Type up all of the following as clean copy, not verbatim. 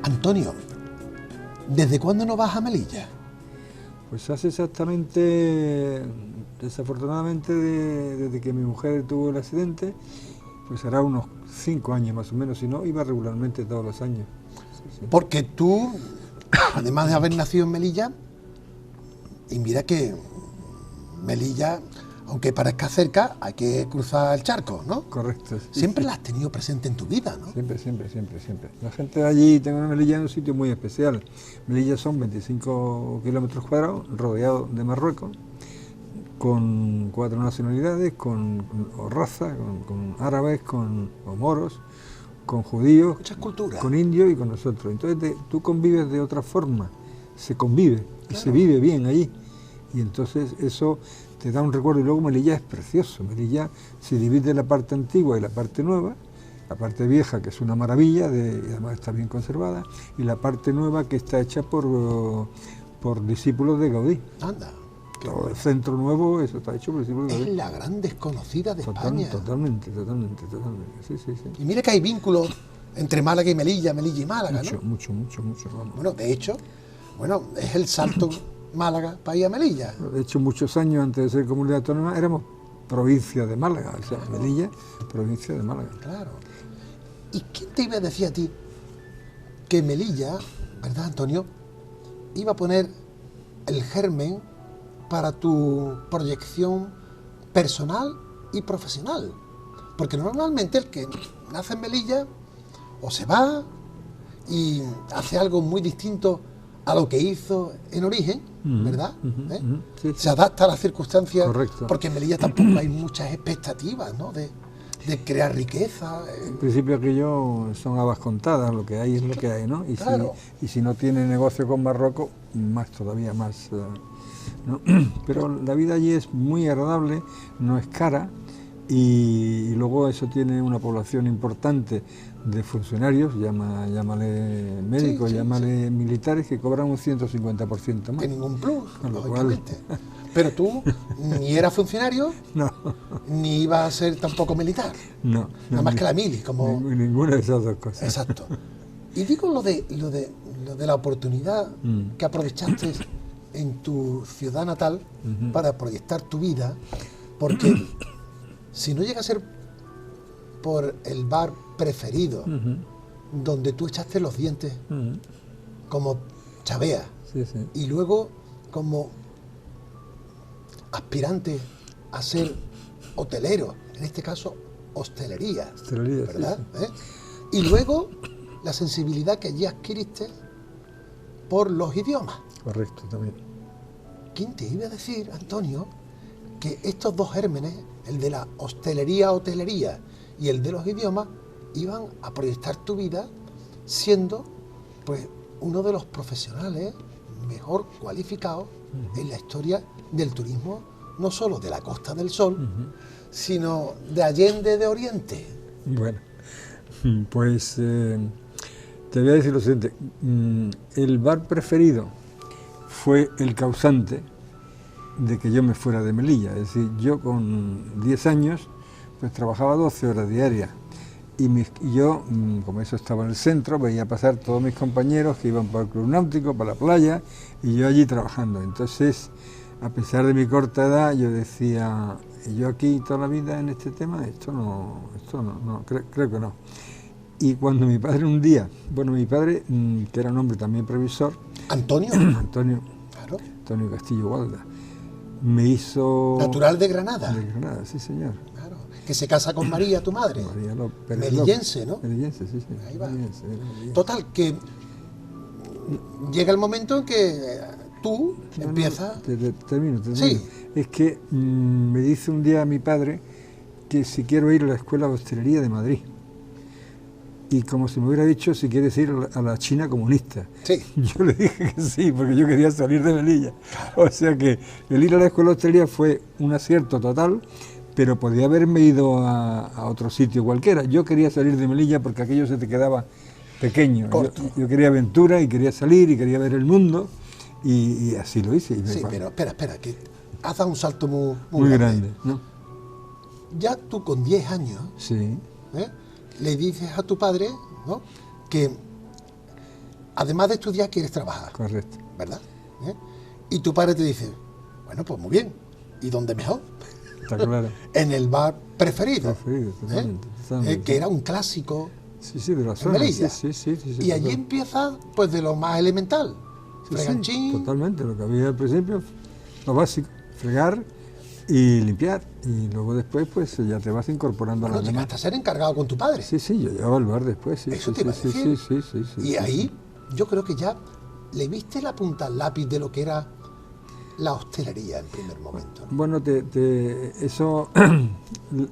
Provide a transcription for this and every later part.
Antonio, ¿desde cuándo no vas a Melilla? Pues hace exactamente, desafortunadamente, desde que mi mujer tuvo el accidente, pues hará unos 5 años más o menos, si no, iba regularmente todos los años. Sí, sí. Porque tú, además de haber nacido en Melilla, y mira que Melilla, aunque parezca cerca, hay que cruzar el charco, ¿no? Correcto. Sí, Siempre sí. la has tenido presente en tu vida, ¿no? Siempre, siempre, siempre, siempre. La gente de allí, tengo una Melilla en un sitio muy especial. Melilla son 25 kilómetros cuadrados, rodeado de Marruecos, con 4 nacionalidades, con raza, con árabes, o moros, con judíos, Muchas culturas. con indios y con nosotros. Entonces tú convives de otra forma, se convive y Claro. se vive bien allí. Y entonces eso te da un recuerdo. Y luego Melilla es precioso. Melilla se divide en la parte antigua y la parte nueva. La parte vieja, que es una maravilla, y además está bien conservada, y la parte nueva, que está hecha por discípulos de Gaudí. Anda, qué El bueno. centro nuevo, eso está hecho por discípulos de Es Gaudí. la gran desconocida de España. Totalmente. Sí, sí, sí. Y mira que hay vínculos entre Málaga y Melilla y Málaga, Mucho, ¿no? mucho, vamos. Bueno, de hecho, es el salto Málaga para ir a Melilla. De hecho, muchos años antes de ser comunidad autónoma éramos provincia de Málaga, o sea, Melilla, provincia de Málaga. Claro. ¿Y quién te iba a decir a ti que Melilla, verdad, Antonio, iba a poner el germen para tu proyección personal y profesional? Porque normalmente el que nace en Melilla o se va y hace algo muy distinto a lo que hizo en origen, ¿verdad? ¿Eh? Sí, sí. Se adapta a las circunstancias. Correcto. Porque en Melilla tampoco hay muchas expectativas, ¿no? De crear riqueza. En principio aquello son habas contadas, lo que hay es lo que hay, ¿no? Y, Claro. si no tiene negocio con Marruecos, más todavía más, ¿no? Pero la vida allí es muy agradable, no es cara, y luego eso tiene una población importante de funcionarios, llámale médicos, Sí, llámale militares, que cobran un 150% más. Que ningún plus, Con lo cual- lógicamente. Pero tú ni eras funcionario, No, ni ibas a ser tampoco militar. no. Nada más que la mili, como... Ninguna de esas dos cosas. Exacto. Y digo lo de la oportunidad que aprovechaste en tu ciudad natal para proyectar tu vida, porque si no llega a ser por el bar preferido, donde tú echaste los dientes como Chavea, Sí, sí. y luego como aspirante a ser hotelero, en este caso hostelería, Hostelería, ¿verdad? sí, ¿Eh? Y luego la sensibilidad que allí adquiriste por los idiomas. Correcto, también. ¿Quién te iba a decir, Antonio, que estos dos gérmenes, el de la hostelería y el de los idiomas, iban a proyectar tu vida siendo pues uno de los profesionales mejor cualificados en la historia del turismo, no solo de la Costa del Sol, sino de Allende de Oriente? Bueno, pues te voy a decir lo siguiente. El bar preferido fue el causante de que yo me fuera de Melilla. Es decir, yo con 10 años pues trabajaba 12 horas diarias. Y yo, como eso estaba en el centro, veía pasar todos mis compañeros que iban para el club náutico, para la playa, y yo allí trabajando. Entonces, a pesar de mi corta edad, yo decía, yo aquí toda la vida en este tema, esto no, creo que no. Y cuando mi padre un día, mi padre, que era un hombre también previsor, Antonio, Antonio Castillo Gualda, me hizo... natural de Granada. De Granada, sí señor. Claro, que se casa con María, tu madre. María López. Melillense, ¿no? Melillense, sí. Ahí va. Melillense. Total, que llega el momento en que tú empiezas... Termino. Sí. Es que me dice un día mi padre que si quiero ir a la Escuela de Hostelería de Madrid. Y como si me hubiera dicho si quieres ir a la China comunista. Sí. Yo le dije que sí, porque yo quería salir de Melilla. O sea que el ir a la Escuela de Hostelería fue un acierto total, pero podía haberme ido a otro sitio cualquiera. Yo quería salir de Melilla porque aquello se te quedaba pequeño. Yo quería aventura y quería salir y quería ver el mundo y así lo hice. Sí, pero espera, que has dado un salto muy grande, ¿no? Ya tú con 10 años, Sí. le dices a tu padre, ¿no?, que además de estudiar quieres trabajar. Correcto. ¿Verdad? Y tu padre te dice, bueno, pues muy bien, ¿y dónde mejor? Está claro. En el bar preferido. Totalmente. Que era un clásico. Sí, de la zona. Melilla. Sí, y allí empieza pues de lo más elemental. Freganchín. Sí, totalmente, lo que había al principio, lo básico, fregar y limpiar. Y luego después pues ya te vas incorporando a la demás. Llegaste a ser encargado con tu padre. Sí, yo llevaba el bar después, sí. Eso te iba a decir. Sí. Y ahí yo creo que ya le viste la punta al lápiz de lo que era la hostelería en primer momento, ¿no? Bueno, eso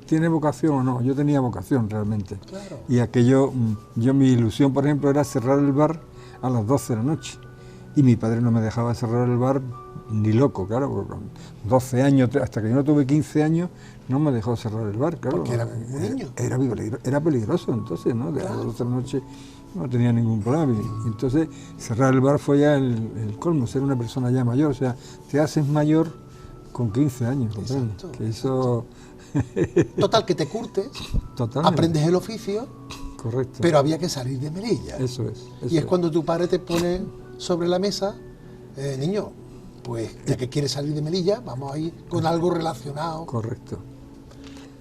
tiene vocación o no. Yo tenía vocación realmente. Claro. Y aquello, mi ilusión, por ejemplo, era cerrar el bar a las 12 de la noche. Y mi padre no me dejaba cerrar el bar ni loco, claro, porque con 12 años, hasta que yo no tuve 15 años, no me dejó cerrar el bar, claro. Porque era un niño. Era peligroso entonces, ¿no? De las 12 de la noche no tenía ningún problema. Y entonces cerrar el bar fue ya el colmo, ser una persona ya mayor, o sea, te haces mayor con 15 años, Exacto. Que eso... Total, que te curtes, Totalmente. aprendes el oficio, correcto. pero había que salir de Melilla. Eso es. Y es cuando tu padre te pone sobre la mesa, niño, pues ya que quieres salir de Melilla, vamos a ir con algo relacionado. Correcto.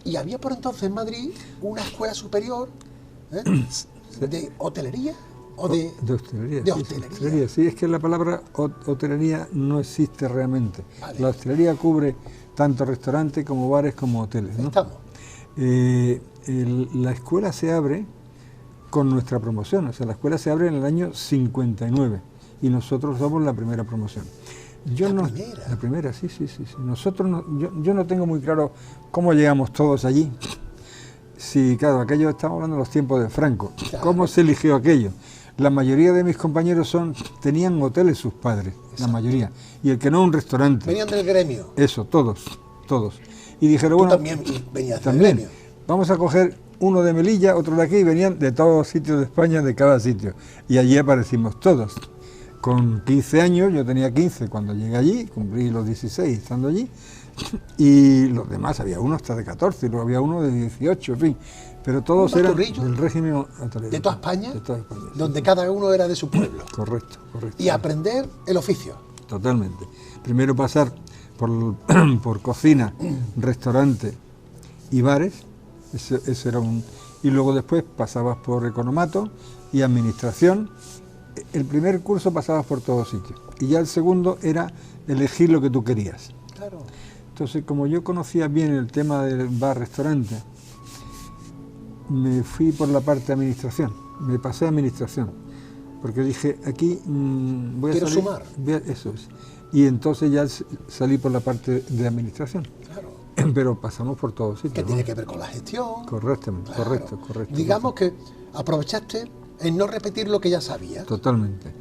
Y había por entonces en Madrid una escuela superior de hotelería o de hostelería. De sí, hostelería. Sí, es que la palabra hotelería no existe realmente. Vale. La hostelería cubre tanto restaurantes como bares como hoteles, ¿no? Estamos. La escuela se abre con nuestra promoción, o sea, la escuela se abre en el año 59 y nosotros somos la primera promoción. La primera, sí. Nosotros yo no tengo muy claro cómo llegamos todos allí. Sí, claro, aquello estamos hablando de los tiempos de Franco. Claro. ¿Cómo se eligió aquello? La mayoría de mis compañeros tenían hoteles sus padres, la mayoría, y el que no un restaurante. Venían del gremio. Eso, todos. Y dijeron, Tú bueno, también venías del gremio. Vamos a coger uno de Melilla, otro de aquí, y venían de todos los sitios de España, de cada sitio. Y allí aparecimos todos. Con 15 años, yo tenía 15 cuando llegué allí, cumplí los 16 estando allí, y los demás, había uno hasta de 14, luego había uno de 18, en fin, pero todos eran del régimen hotelero. ¿De toda España? De toda España, donde sí. Cada uno era de su pueblo. Correcto. Y aprender el oficio. Totalmente. Primero pasar por cocina, restaurante y bares, eso era y luego después pasabas por economato y administración. El primer curso pasabas por todos sitios y ya el segundo era elegir lo que tú querías. Claro. Entonces, como yo conocía bien el tema del bar-restaurante, me fui por la parte de administración, me pasé a administración, porque dije, aquí voy a Quiero salir, sumar. Eso es. Y entonces ya salí por la parte de administración. Claro. Pero pasamos por todos sitios. Que ¿no? tiene que ver con la gestión. Correcto. Digamos que aprovechaste en no repetir lo que ya sabías. Totalmente.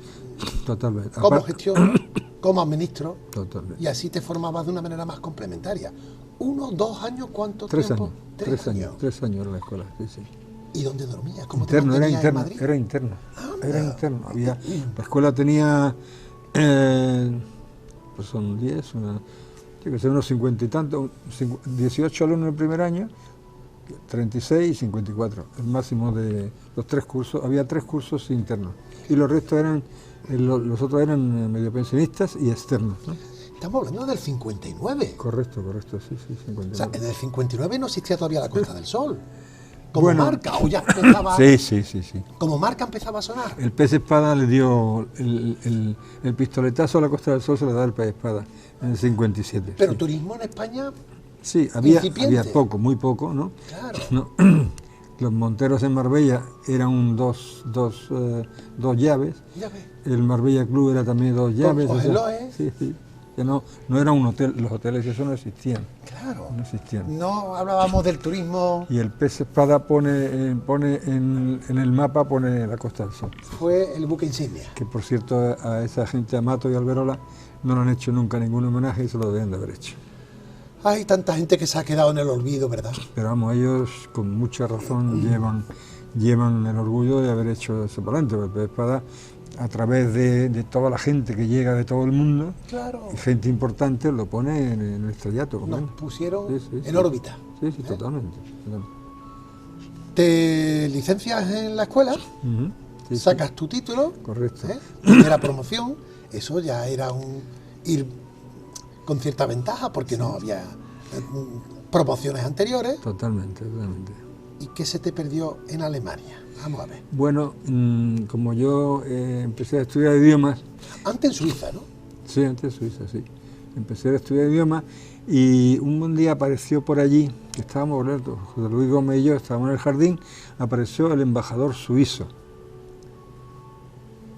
Cómo gestiono, cómo administro. Totalmente. Y así te formabas de una manera más complementaria. 1, 2 años, ¿cuánto 3 tiempo? años. 3 años. 3 años en la escuela, sí. ¿Y dónde dormías? ¿Cómo Interno, te era mantenías en interno, Madrid? era interno. Anda. Era interno. La escuela tenía, pues son 10, unos 50 y tantos, 18 alumnos en el primer año, 36 y 54, el máximo de los 3 cursos. Había 3 cursos internos y los restos eran, los otros eran medio pensionistas y externos, ¿no? Estamos hablando del 59. Correcto, sí, 59. O sea, en el 59 no existía todavía la Costa del Sol. Como Bueno, marca, o ya empezaba. Sí. Como marca empezaba a sonar. El Pez Espada le dio el pistoletazo a la Costa del Sol, se le da el Pez Espada en el 57. Pero sí. Turismo en España. Sí, había incipiente. poco, muy poco, ¿no? Claro. No. Los Monteros en Marbella eran dos llaves. Ya ves. El Marbella Club era también 2 llaves. Cógelo, ¿eh? Sí, sí. Que no era un hotel, los hoteles eso no existían. Claro. No existían. No hablábamos del turismo. Y el Pez Espada pone en el mapa pone la Costa del Sol. Fue el buque insignia. Que por cierto a esa gente, a Mato y Alberola, no le han hecho nunca ningún homenaje y se lo deben de haber hecho. Hay tanta gente que se ha quedado en el olvido, ¿verdad? Pero vamos, ellos con mucha razón llevan el orgullo de haber hecho eso para adelante, porque el Pez Espada, a través de toda la gente que llega de todo el mundo, Claro. y gente importante, lo pone en el estrellato. Nos pusieron Sí, en órbita. Sí, sí, totalmente. Te licencias en la escuela, Ujú, sí, sacas tu título, correcto. primera promoción, eso ya era ir con cierta ventaja porque no había promociones anteriores. Totalmente. ¿Y qué se te perdió en Alemania? Vamos a ver. Bueno, como yo empecé a estudiar idiomas, Antes en Suiza, ¿no? sí, antes de Suiza, sí. Empecé a estudiar idiomas y un buen día apareció por allí, que estábamos, José Luis Gómez y yo estábamos en el jardín, apareció el embajador suizo.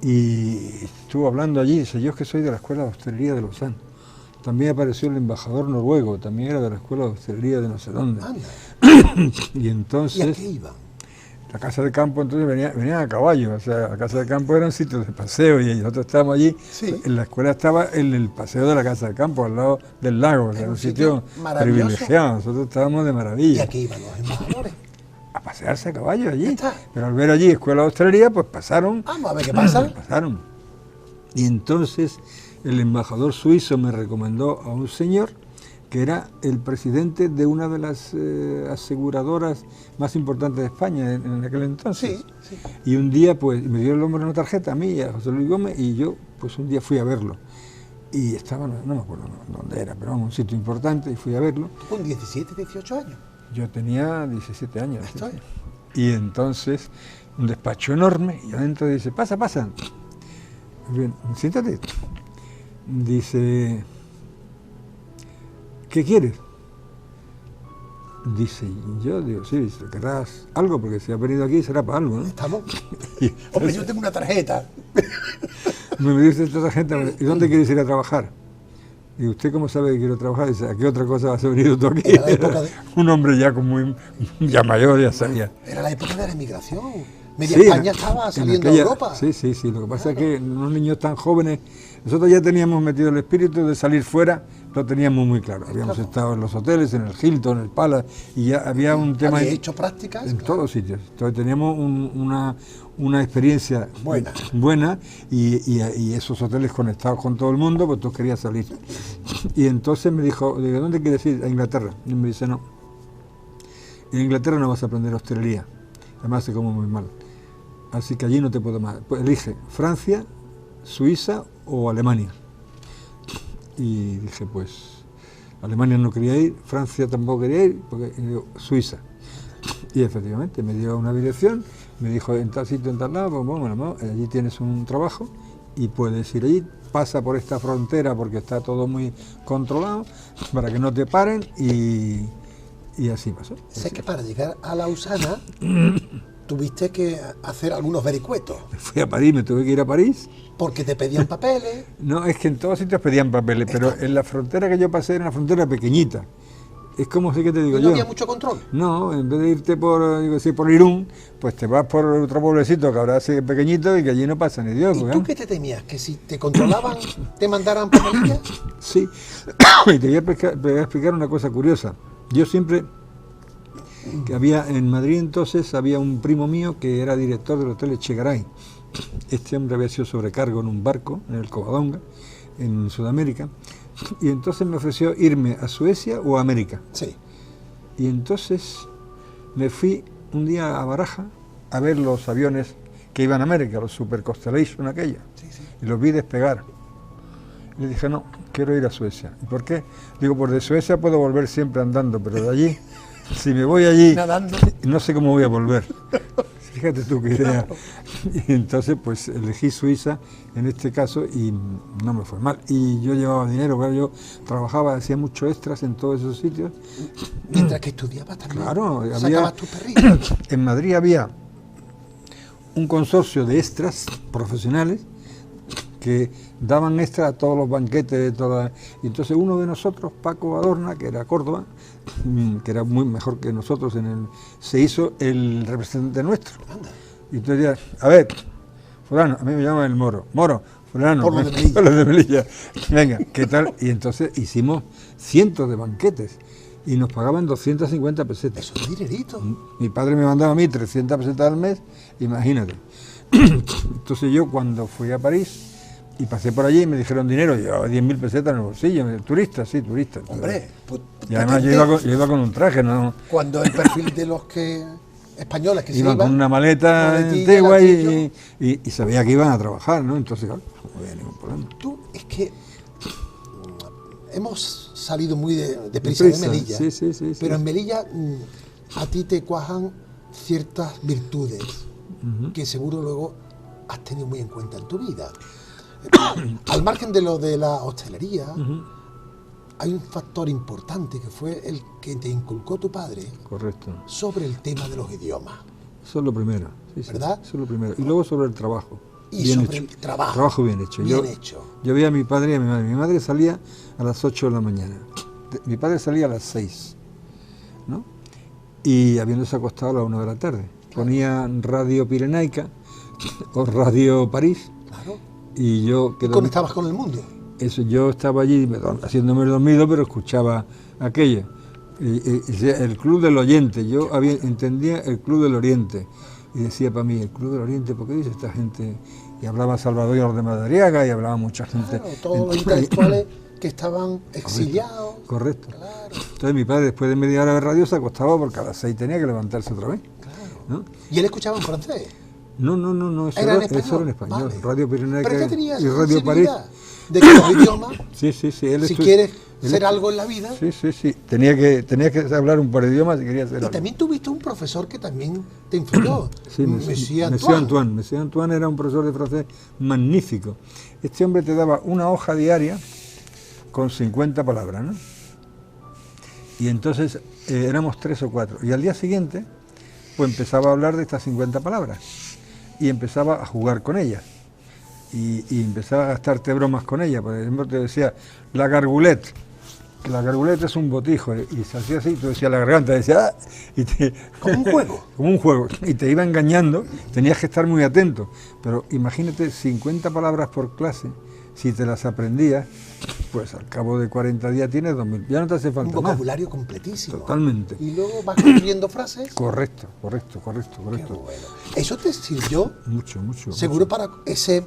Y estuvo hablando allí, dice, yo es que soy de la Escuela de Hostelería de Lausanne. También apareció el embajador noruego, también era de la Escuela de Hostelería de no sé dónde. Anda. Y ¿Y a entonces, qué iban? la casa de campo entonces venían a caballo, o sea, la casa de campo era un sitio de paseo y nosotros estábamos allí, Sí. en la escuela estaba en el paseo de la casa de campo, al lado del lago, o sea, Era un un sitio sitio maravilloso. privilegiado, nosotros estábamos de ¿Y maravilla. a qué iban los embajadores? A pasearse a caballo allí, Ya está. pero al ver allí Escuela de Hostelería, pues pasaron. Vamos a ver qué pasa. Pasaron. Y entonces el embajador suizo me recomendó a un señor que era el presidente de una de las aseguradoras más importantes de España en aquel entonces. Sí, sí. Y un día, pues, me dio el nombre en una tarjeta a mí y a José Luis Gómez, y yo, pues, un día fui a verlo. Y estaba, no me acuerdo dónde era, pero vamos, un sitio importante, y fui a verlo. Tú con 17, 18 años. Yo tenía 17 años. Esto es. Y entonces, un despacho enorme, y adentro dice, pasa. Bien, siéntate. Dice, ¿qué quieres? Dice, yo digo, sí, dice, ¿querrás algo? Porque si has venido aquí será para algo, ¿no? ¿Estamos? Y Hombre, yo tengo una tarjeta. me dice esta gente, ¿y dónde quieres ir a trabajar? Y usted, ¿cómo sabe que quiero trabajar? Dice, ¿a qué otra cosa vas a venir tú aquí? Era la época de- Un hombre ya ya mayor, ya sabía. Era la época de la emigración. Media Sí, España estaba saliendo a Europa. Sí, lo que pasa es que unos niños tan jóvenes, nosotros ya teníamos metido el espíritu de salir fuera, lo teníamos muy claro. Habíamos estado en los hoteles, en el Hilton, en el Palace, y ya había un tema Había hecho prácticas. en claro. todos sitios. Entonces teníamos una experiencia buena y esos hoteles conectados con todo el mundo, pues tú querías salir. Y entonces me dijo, digo, ¿dónde quieres ir? A Inglaterra. Y me dice, no, en Inglaterra no vas a aprender hostelería, además se come muy mal. Así que allí no te puedo más. Pues elige Francia, Suiza o Alemania. Y dije, pues, Alemania no quería ir, Francia tampoco quería ir, porque digo, Suiza. Y efectivamente me dio una dirección, me dijo en tal sitio, en tal lado, pues bueno, allí tienes un trabajo y puedes ir allí, pasa por esta frontera porque está todo muy controlado, para que no te paren y así pasó. Sé que para llegar a Lausana tuviste que hacer algunos vericuetos, Fui a París, me tuve que ir a París. porque te pedían papeles. No, es que en todos sitios pedían papeles, pero en la frontera que yo pasé era una frontera pequeñita. Es como si que te digo Y yo. no había mucho control. No, en vez de irte por Irún, pues te vas por otro pueblecito que habrá sido pequeñito y que allí no pasa ni Dios. ¿Y porque, tú ¿no? qué te temías? ¿Que si te controlaban te mandaran papelillas? Sí, y te voy a explicar una cosa curiosa. Yo siempre, que había en Madrid entonces, había un primo mío que era director del Hotel Echegaray. Este hombre había sido sobrecargo en un barco, en el Covadonga, en Sudamérica, y entonces me ofreció irme a Suecia o a América. Sí. Y entonces me fui un día a Baraja a ver los aviones que iban a América, los Super Constellation aquellos, Sí. y los vi despegar. Y le dije, no, quiero ir a Suecia. ¿Y por qué? Digo, por de Suecia puedo volver siempre andando, pero de allí, si me voy allí, Nadando. no sé cómo voy a volver. fíjate tú qué idea. Y entonces pues elegí Suiza en este caso y no me fue mal. Y yo llevaba dinero, claro, yo trabajaba, hacía muchos extras en todos esos sitios. Mientras que estudiabas también. Claro, Sacabas tus perritos. en Madrid había un consorcio de extras profesionales que daban extra a todos los banquetes de todas. Y entonces uno de nosotros, Paco Adorna, que era Córdoba, que era muy mejor que nosotros, se hizo el representante nuestro. Anda. Y entonces ya, a ver, fulano, a mí me llaman el Moro, fulano, Por lo de Melilla. por lo de Melilla. Venga, ¿qué tal? Y entonces hicimos cientos de banquetes y nos pagaban 250 pesetas. Eso es dinerito. Mi padre me mandaba a mí 300 pesetas al mes, imagínate. Entonces yo cuando fui a París y pasé por allí y me dijeron dinero, yo 10.000 pesetas en el bolsillo, turista, sí, turista. Hombre, pues, Y además yo iba con un traje, ¿no? cuando el perfil de los que españoles que se Iban iban con una maleta maletilla, antigua latillo. y sabía que iban a trabajar, ¿no? Entonces, claro, no había ningún problema. Tú, es que hemos salido muy deprisa de Melilla, sí, pero sí. en Melilla a ti te cuajan ciertas virtudes que seguro luego has tenido muy en cuenta en tu vida. Al margen de lo de la hostelería, hay un factor importante que fue el que te inculcó tu padre Correcto. sobre el tema de los idiomas. Eso es lo primero. Sí, ¿Verdad? Eso es lo primero. Y luego sobre el trabajo. Y bien sobre hecho. el trabajo. Trabajo bien hecho. Bien hecho. Yo veía a mi padre y a mi madre. Mi madre salía a las 8 de la mañana. Mi padre salía a las 6, ¿no? Y habiéndose acostado a las 1 de la tarde. Ponía Radio Pirenaica o Radio París. Claro. Y yo Y conectabas con el mundo. Eso, yo estaba allí haciéndome el dormido, pero escuchaba aquello. El Club del Oyente, entendía el Club del Oriente. Y decía para mí, el Club del Oriente, ¿por qué dice esta gente? Y hablaba Salvador de Madariaga y hablaba mucha gente. Claro, todos los intelectuales que estaban exiliados. Correcto. Claro, Entonces mi padre, después de media hora de radio, se acostaba porque a las 6 tenía que levantarse otra vez. claro. ¿No? Y él escuchaba en francés. No, eso Era era, en español. eso era en español. Vale. Radio Pirenaica Pero ya tenías y Radio París. de que los idiomas, Sí. si quieres ser algo en la vida. Sí. Tenía que hablar un par de idiomas si quería ser Y algo. también tuviste un profesor que también te influyó. Sí, Monsieur Monsieur Antoine. Monsieur Antoine era un profesor de francés magnífico. Este hombre te daba una hoja diaria con 50 palabras, ¿no? Y entonces éramos 3 o 4. Y al día siguiente, pues empezaba a hablar de estas 50 palabras. Y empezaba a jugar con ellas. Y empezaba a gastarte bromas con ellas. Por ejemplo, te decía, la gargulette. Que la gargulette es un botijo. Y se hacía así, tú decías la garganta, decía, ¡ah! Y Como un juego. Como un juego. Y te iba engañando, tenías que estar muy atento. Pero imagínate, 50 palabras por clase, si te las aprendías, pues al cabo de 40 días tienes 2.000. Ya no te hace Un falta más. vocabulario completísimo. Totalmente. Y luego vas construyendo frases. Correcto. Qué bueno. Eso te sirvió Mucho. seguro para ese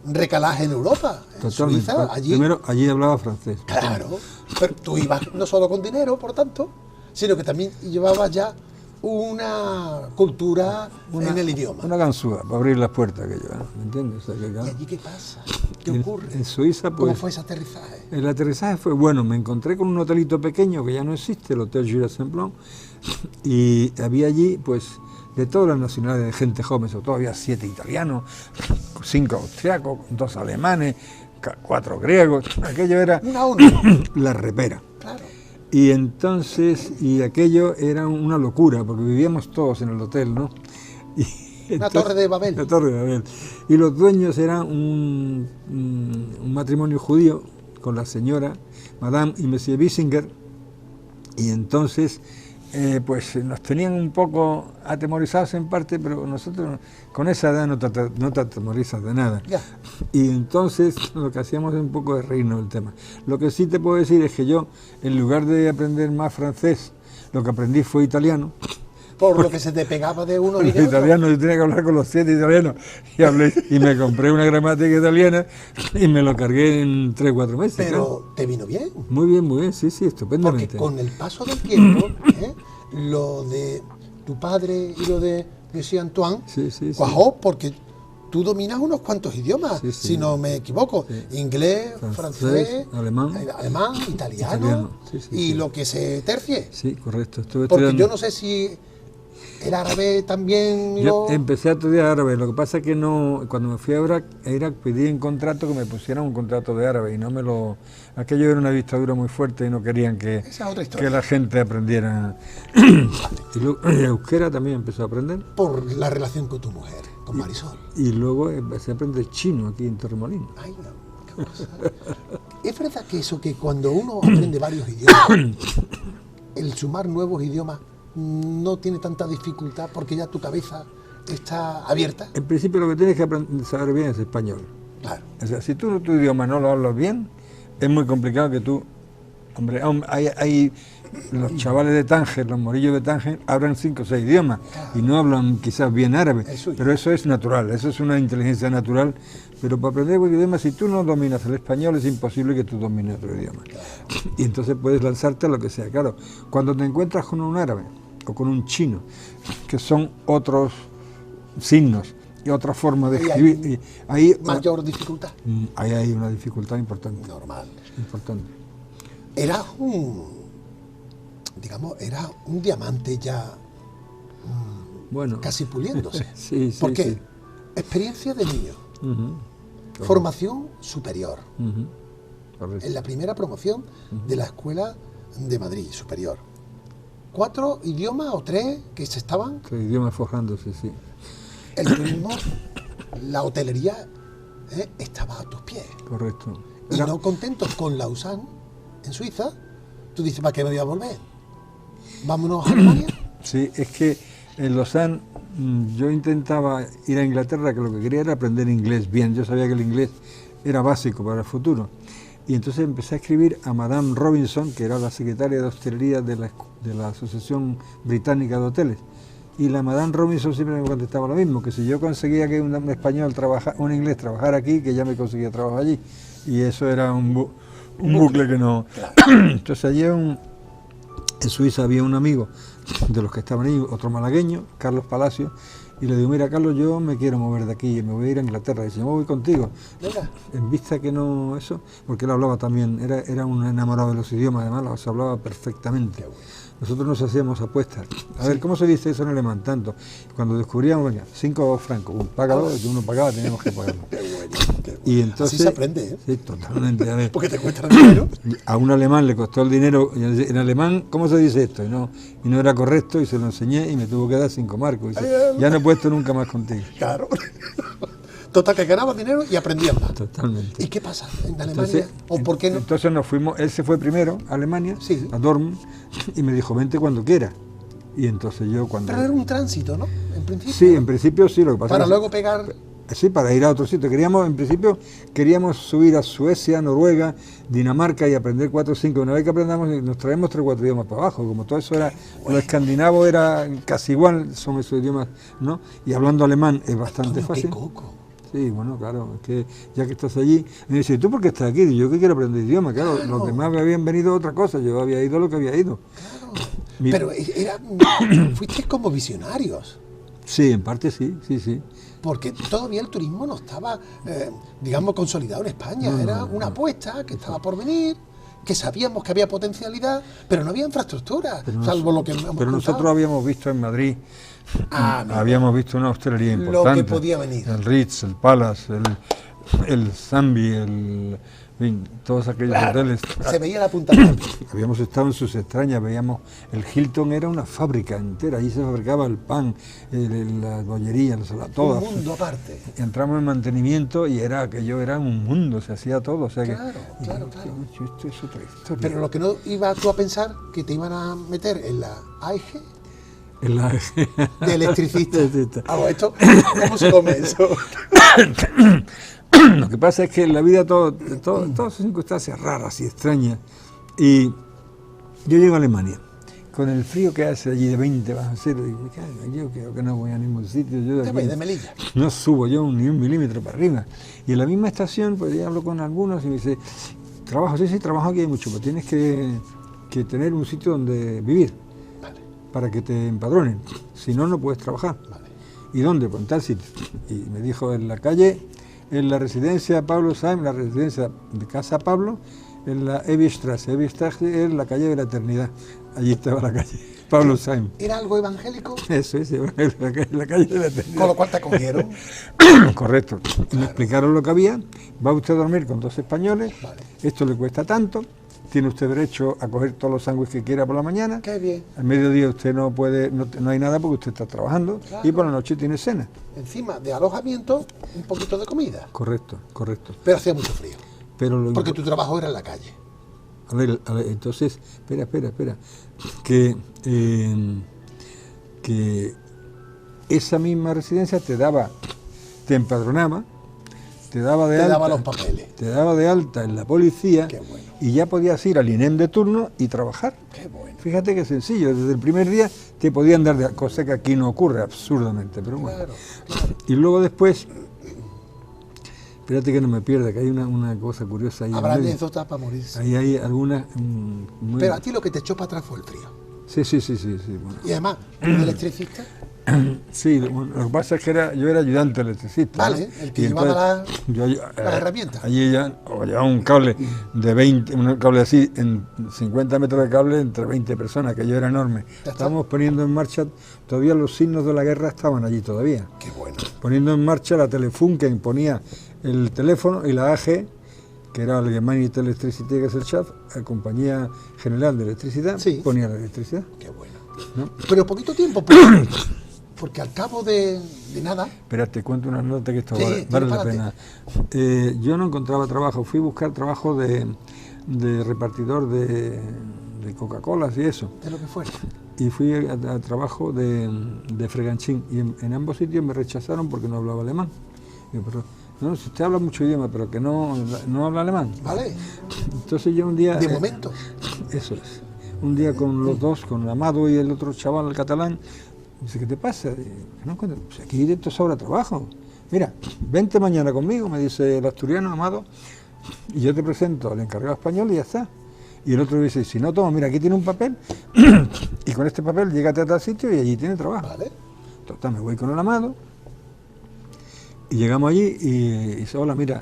recalaje en Europa, en Totalmente. Suiza, allí. Primero, allí hablaba francés. Claro, pero tú ibas no solo con dinero, por tanto, sino que también llevabas ya una cultura en el idioma. Una ganzúa para abrir las puertas que yo, ¿me entiendes? O sea, que, ¿Y claro, allí qué pasa? ¿Qué en- ocurre? En Suiza, ¿Cómo pues, fue ese aterrizaje? el aterrizaje fue bueno. Me encontré con un hotelito pequeño que ya no existe, el Hotel Jules Semblon, y había allí, pues, de todas las nacionalidades, de gente joven, sobre todo había 7 italianos, 5 austriacos, 2 alemanes, 4 griegos. Aquello era Una ONU, la repera. claro. Y entonces, y aquello era una locura, porque vivíamos todos en el hotel, ¿no? Y Una torre de Babel. La torre de Babel. Y los dueños eran un matrimonio judío con la señora, Madame y Monsieur Bissinger, y entonces, pues nos tenían un poco atemorizados en parte, pero nosotros con esa edad no te atemorizas de nada. Ya. Y entonces lo que hacíamos es un poco de reírnos del tema. Lo que sí te puedo decir es que yo, en lugar de aprender más francés, lo que aprendí fue italiano. Por lo que se te pegaba de uno y Los de otro. italianos, yo tenía que hablar con los 7 italianos y me compré una gramática italiana y me lo cargué en 3 o 4 meses. Pero claro. te vino bien. Muy bien, sí, Porque estupendamente. con el paso del tiempo, lo de tu padre y lo de Monsieur Antoine Sí. cuajó porque tú dominas unos cuantos idiomas, Sí. si no me equivoco. Sí. Inglés, francés, alemán, italiano Sí. y lo que se tercie. Sí, correcto. Estuve Porque estudiando. yo no sé si ¿El árabe también Yo empecé a estudiar árabe, lo que pasa es que no, cuando me fui a Irak pedí en contrato que me pusieran un contrato de árabe y no me lo... Aquello era una dictadura muy fuerte y no querían que, Esa es otra historia. que la gente aprendiera. Y luego el euskera también empezó a aprender. Por la relación con tu mujer, con Marisol. Y luego empecé a aprender chino aquí en Torremolinos. Ay, no, qué cosa. ¿Es verdad que eso, que cuando uno aprende varios idiomas, el sumar nuevos idiomas no tiene tanta dificultad porque ya tu cabeza está abierta? En principio lo que tienes que saber bien es español. Claro. O sea, si tú tu idioma no lo hablas bien, es muy complicado que tú... Hombre, hay los chavales de Tánger, los morillos de Tánger, hablan 5 o 6 idiomas y no hablan quizás bien árabe, pero eso es natural, eso es una inteligencia natural. Pero para aprender cualquier idioma, si tú no dominas el español, es imposible que tú domines otro idioma. Y entonces puedes lanzarte a lo que sea. Claro, cuando te encuentras con un árabe o con un chino, que son otros signos y otra forma de escribir, ahí mayor dificultad. Ahí hay una dificultad importante. Normal. Importante. Era era un diamante ya bueno, casi puliéndose. Sí, sí, ¿Por qué? sí. Experiencia de niño. Uh-huh. Formación superior. Uh-huh. En la primera promoción de la Escuela de Madrid, superior. 4 idiomas o 3 que se estaban... 3 idiomas forjándose, sí. El turismo, la hotelería, estaba a tus pies. Correcto. Y no contentos con Lausanne, en Suiza, tú dices, ¿para qué me voy a volver? ¿Vámonos a Alemania? Sí, es que en Lausanne yo intentaba ir a Inglaterra, que lo que quería era aprender inglés bien. Yo sabía que el inglés era básico para el futuro. Y entonces empecé a escribir a Madame Robinson, que era la secretaria de hostelería de la Asociación Británica de Hoteles. Y la Madame Robinson siempre me contestaba lo mismo, que si yo conseguía que un español un inglés trabajara aquí, que ya me conseguía trabajo allí. Y eso era un bucle que no... Entonces allí en Suiza había un amigo de los que estaban ahí, otro malagueño, Carlos Palacio, y le digo, mira Carlos, yo me quiero mover de aquí, me voy a ir a Inglaterra. Y dice, yo me voy contigo. Venga. En vista que no eso, porque él hablaba también, era un enamorado de los idiomas, además los hablaba perfectamente. Nosotros nos hacíamos apuestas. A ver, ¿cómo se dice eso en alemán? Tanto. Cuando descubríamos, venga, 5 francos, págalo, y uno pagaba, teníamos que pagarlo. Qué bueno. Y entonces, así se aprende, ¿eh? Sí, totalmente. A ver, porque te cuesta dinero. A un alemán le costó el dinero, en alemán, ¿cómo se dice esto? Y no era correcto, y se lo enseñé y me tuvo que dar 5 marcos. Y dice, ya no he puesto nunca más contigo. Claro. Total, que ganabas dinero y aprendías más. Totalmente. ¿Y qué pasa en Alemania? ¿O por qué no? Entonces nos fuimos, él se fue primero a Alemania, sí, a Dortmund, y me dijo, vente cuando quiera. Y entonces yo cuando... Pero era un tránsito, ¿no? En principio. Sí, en principio sí, lo que pasa para es luego pegar... Sí, para ir a otro sitio. En principio queríamos subir a Suecia, Noruega, Dinamarca y aprender 4 o 5. Una vez que aprendamos, nos traemos 3 o 4 idiomas para abajo. Como todo eso era, lo escandinavo era casi igual, son esos idiomas, ¿no? Y hablando alemán es bastante fácil. ¡Qué coco! Sí, bueno, claro, es que ya que estás allí, me dice, ¿tú por qué estás aquí? Y yo que quiero aprender idioma, claro, los demás me habían venido a otra cosa, yo había ido a lo que había ido. Claro. Pero fuiste como visionarios. Sí, en parte sí, sí, sí. Porque todavía el turismo no estaba, digamos, consolidado en España. Era una apuesta que estaba por venir, que sabíamos que había potencialidad, pero no había infraestructura, salvo lo que hemos contado. Pero nosotros habíamos visto en Madrid, habíamos visto una hostelería importante. Lo que podía venir. El Ritz, el Palace, el Zambi, todos aquellos hoteles. Se veía la punta. Habíamos estado en sus extrañas, veíamos, el Hilton era una fábrica entera, allí se fabricaba el pan, la bollería, todo. Un mundo aparte. Entramos en mantenimiento y aquello era un mundo, se hacía todo. O sea claro. Esto es otra historia. Pero lo que no ibas tú a pensar, que te iban a meter en la AEG. En la de electricista. ¿Esto cómo se come eso? Lo que pasa es que en la vida todas son circunstancias raras y extrañas. Y yo llego a Alemania, con el frío que hace allí de 20 bajo cero, digo, yo creo que no voy a ningún sitio. Yo de aquí de Melilla. No subo yo ni 1 milímetro para arriba. Y en la misma estación, pues ya hablo con algunos y me dice, trabajo aquí hay mucho, pero tienes que tener un sitio donde vivir. Vale. Para que te empadronen. Si no, no puedes trabajar. Vale. ¿Y dónde? Pues en tal sitio. Y me dijo, en la calle, en la residencia Pablo Saim, la residencia de Casa Pablo, en la Ewigstrasse. Ewigstrasse es la calle de la eternidad. Allí estaba la calle. Pablo Sainz. ¿Era algo evangélico? Eso es, en la calle de la Eternidad. Con lo cual te acogieron. Correcto. Y me explicaron lo que había. Va usted a dormir con 2 españoles. Vale. Esto le cuesta tanto. Tiene usted derecho a coger todos los sándwiches que quiera por la mañana. Qué bien. Al mediodía usted no puede, no hay nada porque usted está trabajando. Claro. Y por la noche tiene cena. Encima de alojamiento, un poquito de comida. Correcto, correcto. Pero hacía mucho frío. Pero lo Porque tu trabajo era en la calle. A ver, entonces, espera. Que esa misma residencia te empadronaba, te daba de Te alta, daba los papeles. te daba de alta en la policía. Qué bueno. Y ya podías ir al INEM de turno y trabajar. Qué bueno. Fíjate qué sencillo, desde el primer día te podían dar de cosa que aquí no ocurre absurdamente, pero bueno. Claro. Y luego después, espérate que no me pierda, que hay una cosa curiosa ahí. Habrá en medio. anécdotas para morirse. Ahí hay algunas muy... Pero a ti lo que te echó para atrás fue el frío. Sí, bueno. Y además, tú eres electricista. Sí, bueno, lo que pasa es que yo era ayudante electricista. Vale, ¿no? el que Y llevaba entonces, las herramientas. Allí ya llevaba un cable de 20, un cable así, en 50 metros de cable entre 20 personas, que yo era enorme. está. Estábamos poniendo en marcha, todavía los signos de la guerra estaban allí todavía. Qué bueno. Poniendo en marcha la Telefunken, ponía el teléfono, y la AG, que era Allgemeine Teleelektrizitätsgesellschaft, la compañía general de electricidad, Sí. ponía la electricidad. Qué bueno. ¿No? Pero poquito tiempo, porque al cabo de nada, Espera, te cuento una nota que esto Sí, vale la dispárate. pena. Yo no encontraba trabajo, fui a buscar trabajo de repartidor de Coca-Cola y eso, de lo que fuera. y fui a trabajo de freganchín, y en ambos sitios me rechazaron porque no hablaba alemán. Digo, pero, no, si usted habla mucho idioma, pero que no habla alemán. ¿Vale? Entonces yo un día... De momento. Eso es. Un día con los dos, con Amado y el otro chaval, el catalán, dice, ¿qué te pasa? Digo, no, pues aquí dentro sobra trabajo. Mira, vente mañana conmigo, me dice el asturiano, Amado, y yo te presento al encargado español y ya está. Y el otro dice, si no, toma, mira, aquí tiene un papel, y con este papel llégate a tal sitio y allí tiene trabajo. ¿Vale? Total, me voy con el Amado, y llegamos allí y dice, hola, mira,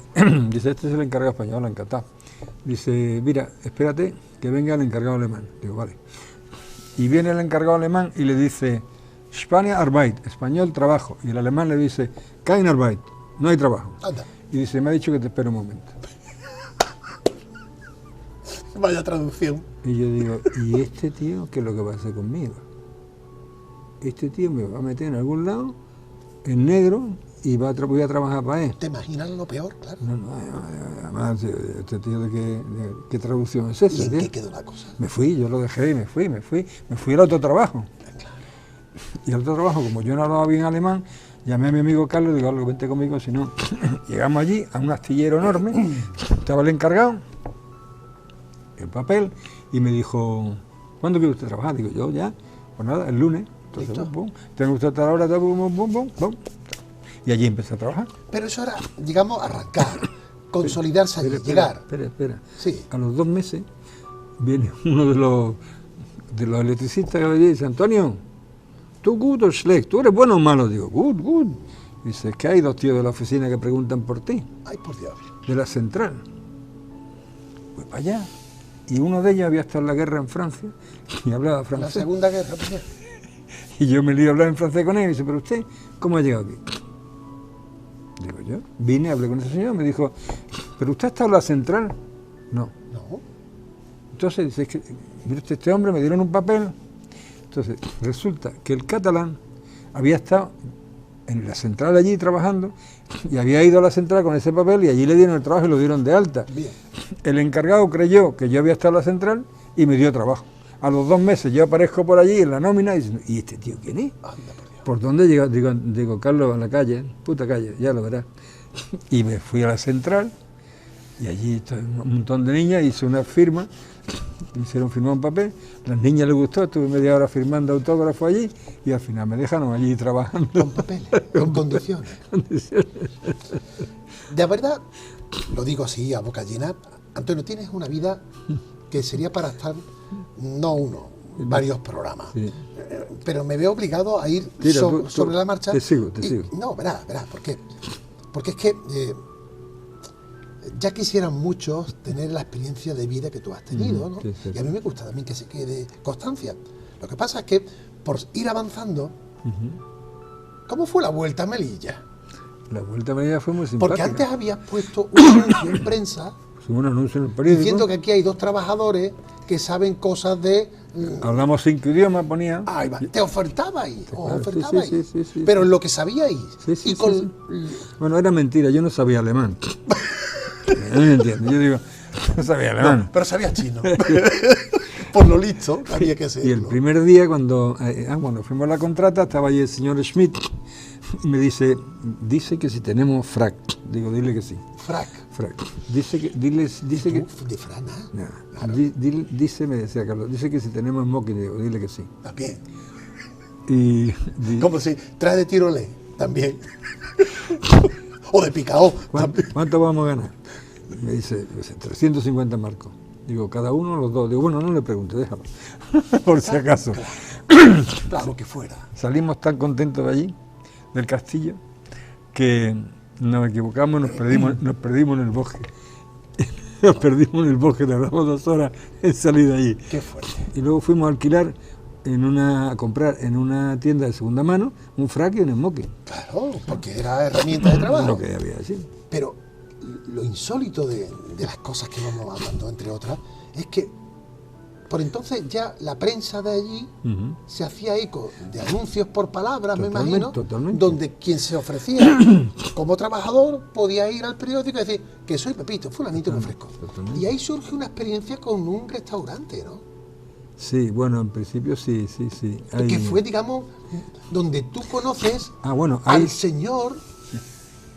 dice, este es el encargado español, hola, encantado. Dice, mira, espérate que venga el encargado alemán. Digo, vale. Y viene el encargado alemán y le dice, Spania Arbeit, español trabajo. Y el alemán le dice, kein Arbeit, no hay trabajo. Anda. Y dice, me ha dicho que te espere un momento. Vaya traducción. Y yo digo, ¿y este tío qué es lo que va a hacer conmigo? Este tío me va a meter en algún lado, en negro, y voy a trabajar para él. ¿Te imaginas lo peor? Claro. No, además, este tío de qué traducción es esa, ¿Y en tío? qué quedó la cosa? Me fui, yo lo dejé y me fui al otro trabajo. Y al otro trabajo, como yo no hablaba bien alemán, llamé a mi amigo Carlos y digo, Carlos, vente conmigo, si no. Llegamos allí a un astillero enorme, estaba el encargado, el papel, y me dijo, ¿cuándo quiere usted trabajar? Digo, yo ya, pues nada, el lunes. Entonces, ¿Listo? pum, tengo usted hasta la hora, pum. Y allí empecé a trabajar. Pero eso era, digamos, arrancar, consolidarse allí, llegar. Espera. Sí. A los 2 meses viene uno de los electricistas que me dice, Antonio, tú good o schlecht, tú eres bueno o malo. Digo, good. Dice, es que hay 2 tíos de la oficina que preguntan por ti, Ay, por Dios. de la central. Pues para allá. Y uno de ellos había estado en la guerra en Francia y hablaba La francés. Segunda Guerra Mundial. Y yo me lío a hablar en francés con él y dice, pero usted, ¿cómo ha llegado aquí? Digo yo, vine, hablé con ese señor, me dijo, ¿pero usted ha estado en la central? No. No. Entonces dice, es que, mire usted, este hombre me dieron un papel. Entonces resulta que el catalán había estado en la central allí trabajando y había ido a la central con ese papel y allí le dieron el trabajo y lo dieron de alta. Bien. El encargado creyó que yo había estado en la central y me dio trabajo. A los 2 meses yo aparezco por allí en la nómina y dicen, ¿y este tío quién es? Anda, por Dios. ¿Por dónde llega? Digo, Carlos, en la calle, puta calle, ya lo verás. Y me fui a la central y allí un montón de niñas, hice una firma, me hicieron firmar un papel, las niñas les gustó, estuve media hora firmando autógrafo allí y al final me dejaron allí trabajando. Con papeles, con condiciones. De verdad, lo digo así, a boca llena, Antonio, tienes una vida que sería para estar, no uno, varios programas. Sí. Pero me veo obligado a ir Tira, tú- sobre la marcha. te sigo. No, verás, ¿por qué? Porque es que ya quisieran muchos tener la experiencia de vida que tú has tenido, ¿no? Sí, sí. Y a mí me gusta también que se quede constancia. Lo que pasa es que, por ir avanzando, ¿cómo fue la vuelta a Melilla? La vuelta a Melilla fue muy simpática. Porque antes habías puesto un anuncio en prensa Pusimos un anuncio en el periódico. diciendo que aquí hay 2 trabajadores que saben cosas de... Hablamos 5 idiomas, ponía. Ahí va. Te ofertabais, os Claro, ofertabais. sí, pero en lo que sabíais. Sí. y con... Bueno, era mentira, yo no sabía alemán. No me entiendes, yo digo, no sabía alemán. No, pero sabías chino. Por lo listo, había que ser. Y el primer día, cuando fuimos a la contrata, estaba allí el señor Schmidt y me dice que si tenemos frac. Digo, dile que sí. Frac. Dice que... De frana. No, Claro. dice, me decía Carlos, dice que si tenemos smoking, digo, dile que sí. También. Y Como si trae de tirolé, también. O de picao. ¿Cuánto vamos a ganar? Me dice, 350 marcos. Digo, cada uno los 2. Digo, bueno, no le pregunte, déjalo. Por si acaso. Claro que fuera. Salimos tan contentos de allí, del castillo, que nos equivocamos, nos perdimos en el bosque. Nos perdimos en el bosque, tardamos 2 horas en salir de allí. Qué fuerte. Y luego fuimos a alquilar, a comprar en una tienda de segunda mano, un frac y un smoking. Claro, porque era herramienta de trabajo. Lo que había allí. Pero lo insólito de las cosas que vamos hablando, entre otras, es que por entonces ya la prensa de allí se hacía eco de anuncios por palabras, me imagino, donde quien se ofrecía como trabajador podía ir al periódico y decir que soy Pepito, fulanito me ofrezco. Y ahí surge una experiencia con un restaurante, ¿no? Sí, bueno, en principio sí. Ahí... Que fue, digamos, donde tú conoces ahí... al señor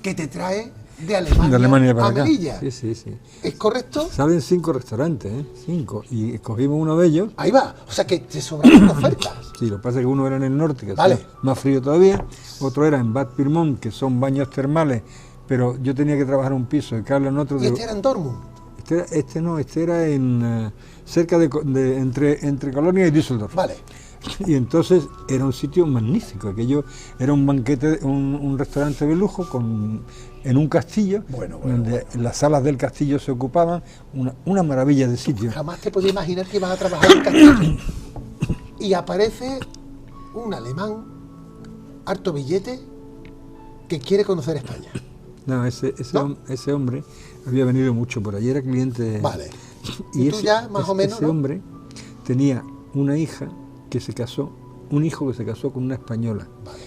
que te trae de Alemania para a acá. Melilla. Sí. ¿Es correcto? Salen 5 restaurantes, 5, y escogimos uno de ellos. Ahí va, o sea que te sobraron ofertas. Sí, lo que pasa es que uno era en el norte, que Vale. es más frío todavía, otro era en Bad Pyrmont, que son baños termales, pero yo tenía que trabajar un piso, y Carlos en otro... Y este era en Dortmund. Este era en cerca entre Colonia y Düsseldorf. Vale. Y entonces era un sitio magnífico, aquello era un banquete, un restaurante de lujo en un castillo, donde las salas del castillo se ocupaban, una maravilla de sitio. Jamás te podía imaginar que ibas a trabajar en castillo. Y aparece un alemán, harto billete, que quiere conocer España. No, ese hombre había venido mucho por allí, era cliente. Vale. Y tú ya, más o menos, ese hombre tenía una hija que se casó, un hijo que se casó con una española. Vale.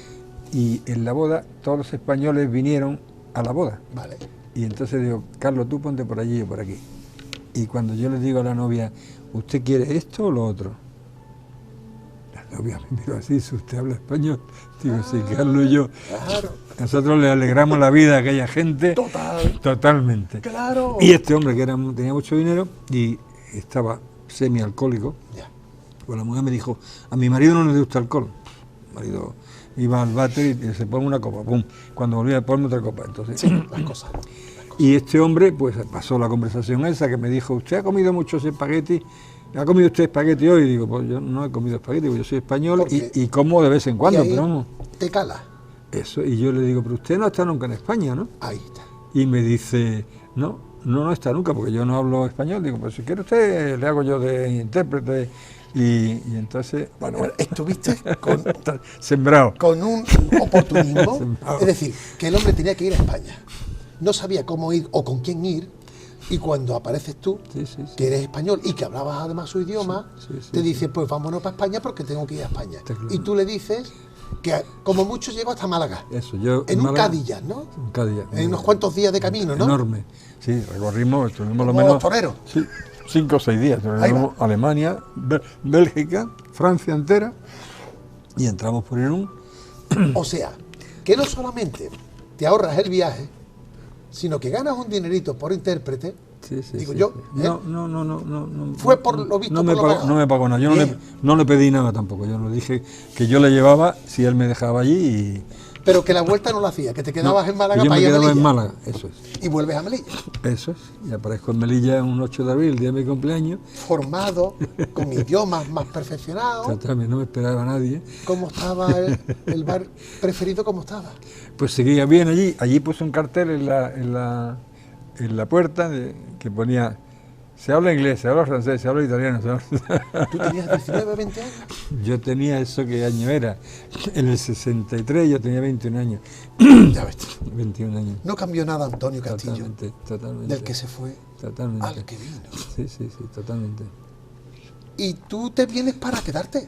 Y en la boda todos los españoles vinieron a la boda. Vale. Y entonces digo, Carlos, tú ponte por allí y por aquí. Y cuando yo le digo a la novia, ¿usted quiere esto o lo otro? La novia me miró así, si usted habla español. Digo, sí, Carlos y yo. Claro. Nosotros le alegramos la vida a aquella gente. Totalmente. Claro. Y este hombre que tenía mucho dinero y estaba semialcohólico, Ya. pues la mujer me dijo, a mi marido no le gusta alcohol. Mi marido iba al váter y se pone una copa, pum. Cuando volvía, ponme otra copa. Entonces, Sí, las cosas. Y este hombre, pues pasó la conversación esa que me dijo, ¿usted ha comido muchos espaguetis? ¿Ha comido usted espagueti hoy? Y digo, pues yo no he comido espagueti, porque yo soy español y como de vez en cuando, y ahí pero vamos. te cala. Eso, y yo le digo, pero usted no está nunca en España, ¿no? Ahí está. Y me dice, no está nunca, porque yo no hablo español. Digo, pues si quiere usted, le hago yo de intérprete. Y entonces... Bueno, estuviste con, sembrado. con un oportunismo. Sembrado. Es decir, que el hombre tenía que ir a España. No sabía cómo ir o con quién ir. Y cuando apareces tú, Sí. que eres español y que hablabas además su idioma, Sí, te dice, pues vámonos para España porque tengo que ir a España. Está claro. Y tú le dices que como mucho llego hasta Málaga. Eso, yo... En un Málaga- Cadillas, ¿no? Un Cadillas. En unos cuantos días de camino, ¿no? Enorme. Sí, recorrimos, estuvimos lo Como menos... torero. Sí, 5 o 6 días. Ahí Recorrimos Alemania, Bélgica, Francia entera, y entramos por Irún. O sea, que no solamente te ahorras el viaje, sino que ganas un dinerito por intérprete. Sí, Digo sí, yo, sí. ¿eh? No. Fue por lo visto, No por me lo pagó, pagado. no me pagó nada. Yo Bien. no le pedí nada tampoco. Yo le dije que yo le llevaba si él me dejaba allí y... Pero que la vuelta no la hacía, que te quedabas en Málaga yo para me ir a quedaba Melilla. en Málaga, eso es. Y vuelves a Melilla. Eso es. Y aparezco en Melilla un 8 de abril, día de mi cumpleaños. Formado, con idiomas más perfeccionados. Totalmente, no me esperaba nadie. ¿Cómo estaba el bar preferido? ¿Cómo estaba? Pues seguía bien allí. Allí puse un cartel en la puerta que ponía Se habla inglés, se habla francés, se habla italiano. ¿Tú tenías 19, 20 años? Yo tenía eso, ¿qué año era? En el 63 yo tenía 21 años. Ya ves. 21 años. No cambió nada Antonio Castillo, Totalmente. del que se fue Totalmente. al que vino. Sí, totalmente. Y tú te vienes para quedarte,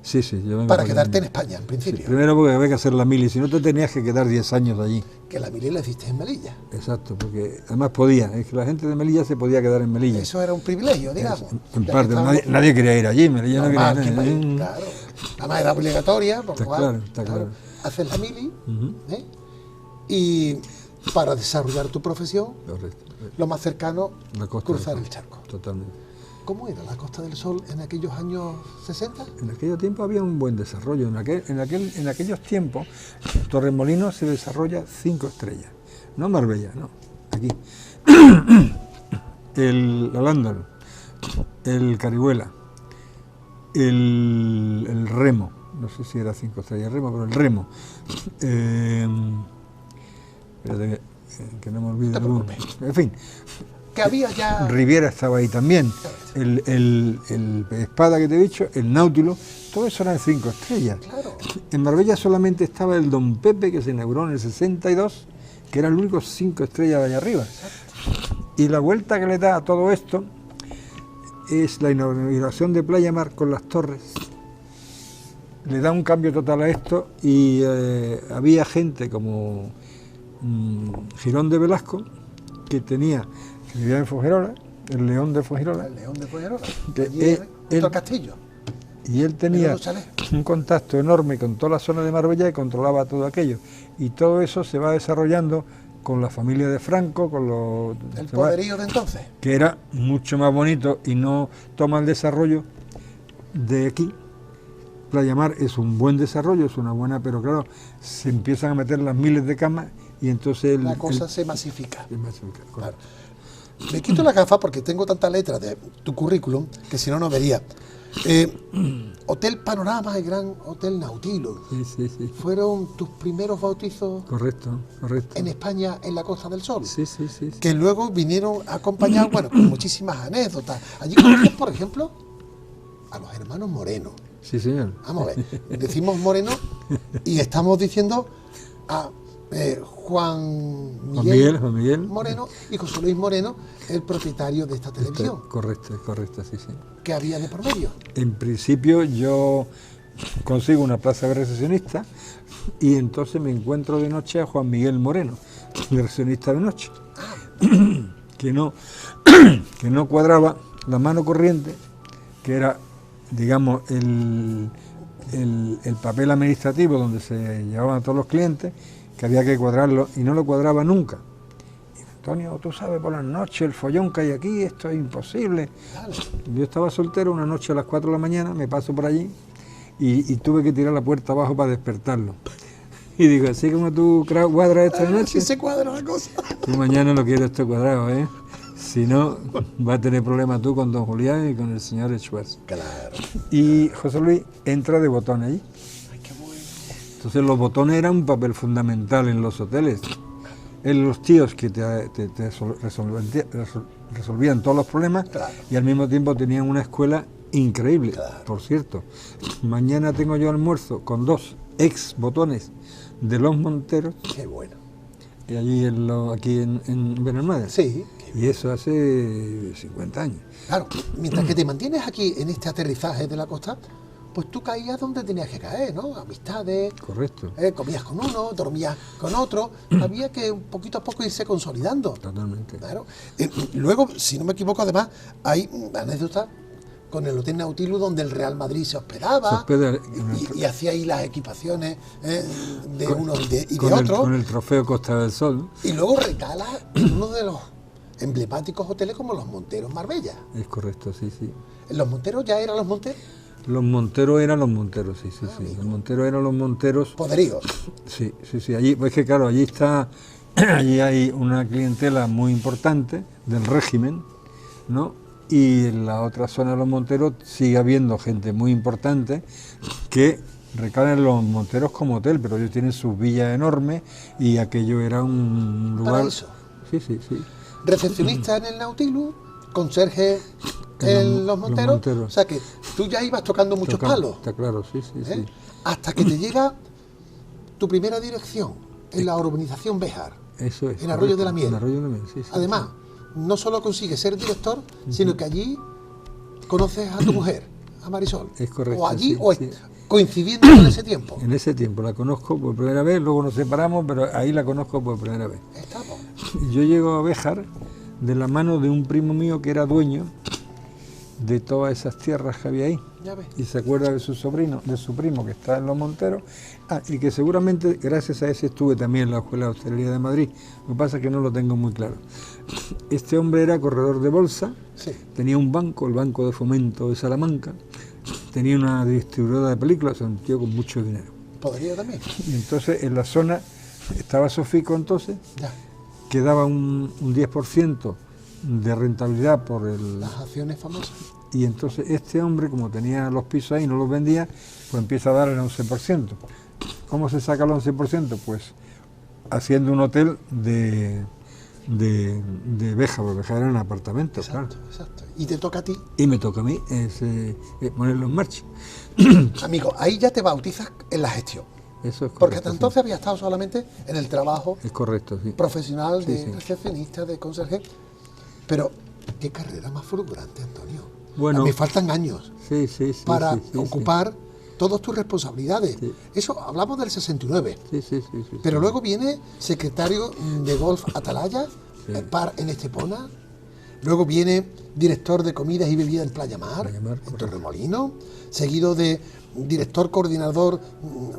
Sí, yo vengo para aquí. quedarte en España, en Sí, principio. primero porque había que hacer la mili, si no te tenías que quedar 10 años allí. Que la mili la hiciste en Melilla. Exacto, porque además podía, es que la gente de Melilla se podía quedar en Melilla. Eso era un privilegio, digamos. En Ya parte, que estábamos- nadie quería ir allí, Melilla normal, no que quería ir. claro. Además era obligatoria, por Está lo cual, claro, está claro. haces la mili, Ujú. ¿eh? Y para desarrollar tu profesión, Correcto. lo más cercano, La Costa cruzar del el Sol. charco. Totalmente. ¿Cómo era la Costa del Sol en aquellos años 60? En aquel tiempo había un buen desarrollo. En aquellos tiempos, Torremolinos se desarrolla 5 estrellas. No Marbella, no. Aquí. El Alándaro, el Carihuela, el Remo. No sé si era 5 estrellas Remo, pero el Remo. Espérate, que no me olvide. No te alguno. preocupes. En fin. Que había ya... Riviera estaba ahí también, el Espada que te he dicho, el Náutico, todo eso eran 5 estrellas. Claro. En Marbella solamente estaba el Don Pepe, que se inauguró en el 62, que era el único 5 estrellas de allá arriba. Y la vuelta que le da a todo esto es la inauguración de Playa Mar con las torres. Le da un cambio total a esto y había gente como Girón de Velasco, que vivía en Fuengirola, el León de Fuengirola, El León de Fuengirola. Que Allí él- junto al castillo. y él tenía los chalés. un contacto enorme con toda la zona de Marbella y controlaba todo aquello. Y todo eso se va desarrollando con la familia de Franco, con los... El se va- poderío de entonces. que era mucho más bonito y no toma el desarrollo de aquí. Playa Mar es un buen desarrollo, es una buena, pero claro, se empiezan a meter las miles de camas y entonces La cosa se masifica. correcto. Claro. Me quito la gafa porque tengo tanta letra de tu currículum que si no, no vería. Hotel Panorama y Gran Hotel Nautilus. Sí. Fueron tus primeros bautizos Correcto. en España en la Costa del Sol. Sí. Que luego vinieron acompañados, bueno, con muchísimas anécdotas. Allí conoces, por ejemplo, a los hermanos Moreno. Sí, señor. Vamos a ver, decimos Moreno y estamos diciendo a Juan Miguel Moreno y José Luis Moreno, el propietario de esta televisión. Correcto, sí. ¿Qué había de por medio? En principio yo consigo una plaza de recepcionista y entonces me encuentro de noche a Juan Miguel Moreno, de recepcionista de noche, que no cuadraba la mano corriente, que era, digamos, el papel administrativo donde se llevaban a todos los clientes, que había que cuadrarlo y no lo cuadraba nunca. Y, Antonio, tú sabes por las noches el follón que hay aquí, esto es imposible. Claro. Yo estaba soltero, una noche a las 4 de la mañana, me paso por allí y tuve que tirar la puerta abajo para despertarlo. Y digo, así como tú cuadras esta noche, Si se cuadra la cosa. tú mañana lo quieres esto cuadrado, ¿eh? Si no, va a tener problemas tú con don Julián y con el señor Schwartz. Claro. Y José Luis entra de botón allí. Ay, qué bueno. Entonces los botones eran un papel fundamental en los hoteles. Los tíos que te resolvían todos los problemas, Claro. y al mismo tiempo tenían una escuela increíble. Claro. Por cierto, mañana tengo yo almuerzo con 2 ex botones de los Monteros, Qué bueno. y allí aquí en Benalmádena. Sí. Y eso hace 50 años. Claro, mientras que te mantienes aquí en este aterrizaje de la costa, pues tú caías donde tenías que caer, ¿no? Amistades, Correcto. comías con uno, dormías con otro. Había que poquito a poco irse consolidando. Totalmente. Claro. Luego, si no me equivoco, además, hay anécdotas con el Hotel Nautilus donde el Real Madrid se hospedaba Se hospeda y hacía ahí las equipaciones de con- unos y de con otros. el trofeo Costa del Sol. Y luego recala en uno de los emblemáticos hoteles como los Monteros Marbella. Es correcto, sí. ¿Los Monteros ya eran los Monteros? Los Monteros eran los Monteros, sí. Los Monteros eran los Monteros. Poderíos. Sí. Allí, pues que claro, allí está, allí hay una clientela muy importante del régimen, ¿no? Y en la otra zona de los Monteros sigue habiendo gente muy importante que recalan en los Monteros como hotel, pero ellos tienen sus villas enormes y aquello era un lugar... Paraíso. Sí. Recepcionista en el Nautilus conserje en los Monteros. Monteros. O sea que tú ya ibas tocando muchos palos. Está claro, sí, sí, sí. Hasta que te llega tu primera dirección en la urbanización Béjar. Eso es. En Arroyo de la Miel. En Arroyo de la Miel, sí, sí. Además, no solo consigues ser director, sino que allí conoces a tu mujer, a Marisol. Es correcto. O allí, sí, o sí. coincidiendo en ese tiempo. En ese tiempo la conozco por primera vez, luego nos separamos, pero ahí la conozco por primera vez. Estamos. Yo llego a Béjar de la mano de un primo mío que era dueño de todas esas tierras que había ahí. Ya ves. Y se acuerda de su sobrino, de su primo que está en Los Monteros, y que seguramente gracias a ese estuve también en la Escuela de Hostelería de Madrid. Lo que pasa es que no lo tengo muy claro. Este hombre era corredor de bolsa, Sí. tenía un banco, el Banco de Fomento de Salamanca, tenía una distribuidora de películas, un tío con mucho dinero. Podría también. Y entonces en la zona estaba Sofico entonces, Ya. que daba un 10% de rentabilidad por el... Las acciones famosas. Y entonces este hombre, como tenía los pisos ahí y no los vendía, pues empieza a dar el 11%. ¿Cómo se saca el 11%? Pues haciendo un hotel de Béjar, porque Béjar era un apartamento, Exacto, claro. exacto. Y te toca a ti. Y me toca a mí ponerlo en marcha. Amigo, ahí ya te bautizas en la gestión. Eso es correcto. Porque hasta sí. entonces había estado solamente en el trabajo Es correcto, sí. profesional Sí, de sí. recepcionista, de conserje. Pero, ¿qué carrera más fulgurante, Antonio? Bueno. Me faltan años Sí, sí, sí. para sí, sí, ocupar todas tus responsabilidades. Sí. Eso hablamos del 69. Sí, sí, sí, sí, Pero sí. luego viene secretario de Golf Atalaya, Sí. par en Estepona. Luego viene director de comidas y bebidas en Playa Mar, Playa Mar, en correcto. Torremolinos. Seguido de director coordinador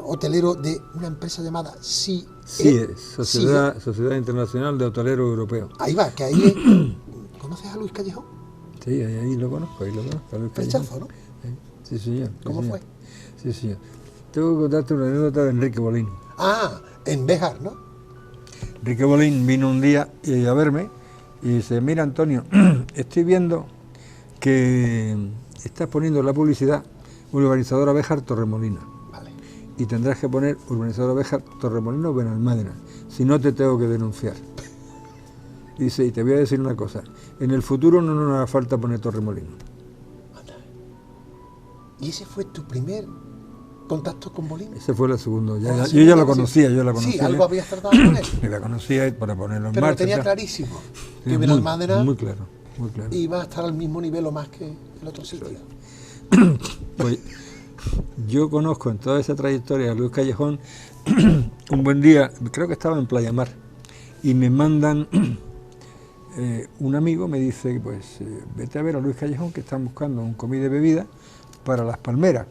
hotelero de una empresa llamada CIE. Sí, Sociedad Internacional de Hotelero Europeo. Ahí va, que ahí... ¿Conoces a Luis Callejón? Sí, ahí lo conozco, a Luis Callejón. Flechazo, ¿no? Sí, señor. Sí, ¿Cómo señor. fue? Sí, señor. Tengo que contarte una anécdota de Enrique Bolín. Ah, en Béjar, ¿no? Enrique Bolín vino un día a verme y dice, mira Antonio, estoy viendo que estás poniendo la publicidad Urbanizadora Béjar Torremolinos Vale. y tendrás que poner Urbanizadora Béjar Torremolinos Benalmádena, si no te tengo que denunciar. Dice, y te voy a decir una cosa, en el futuro no nos hará falta poner Torremolinos. Anda. ¿Y ese fue tu primer contacto con Bolín? Ese fue el segundo. Ah, Yo sí, ya lo sí. conocía, Sí, algo habías tratado con él. Y la conocía para ponerlo en Pero lo marcha. tenía tal. clarísimo. Sí, Que Benalmádena muy claro, muy claro. iba a estar al mismo nivel o más que el otro sitio. Pues yo conozco en toda esa trayectoria a Luis Callejón. Un buen día, creo que estaba en Playa Mar, y me mandan, un amigo me dice, pues vete a ver a Luis Callejón, que están buscando un comida y bebida para Las Palmeras.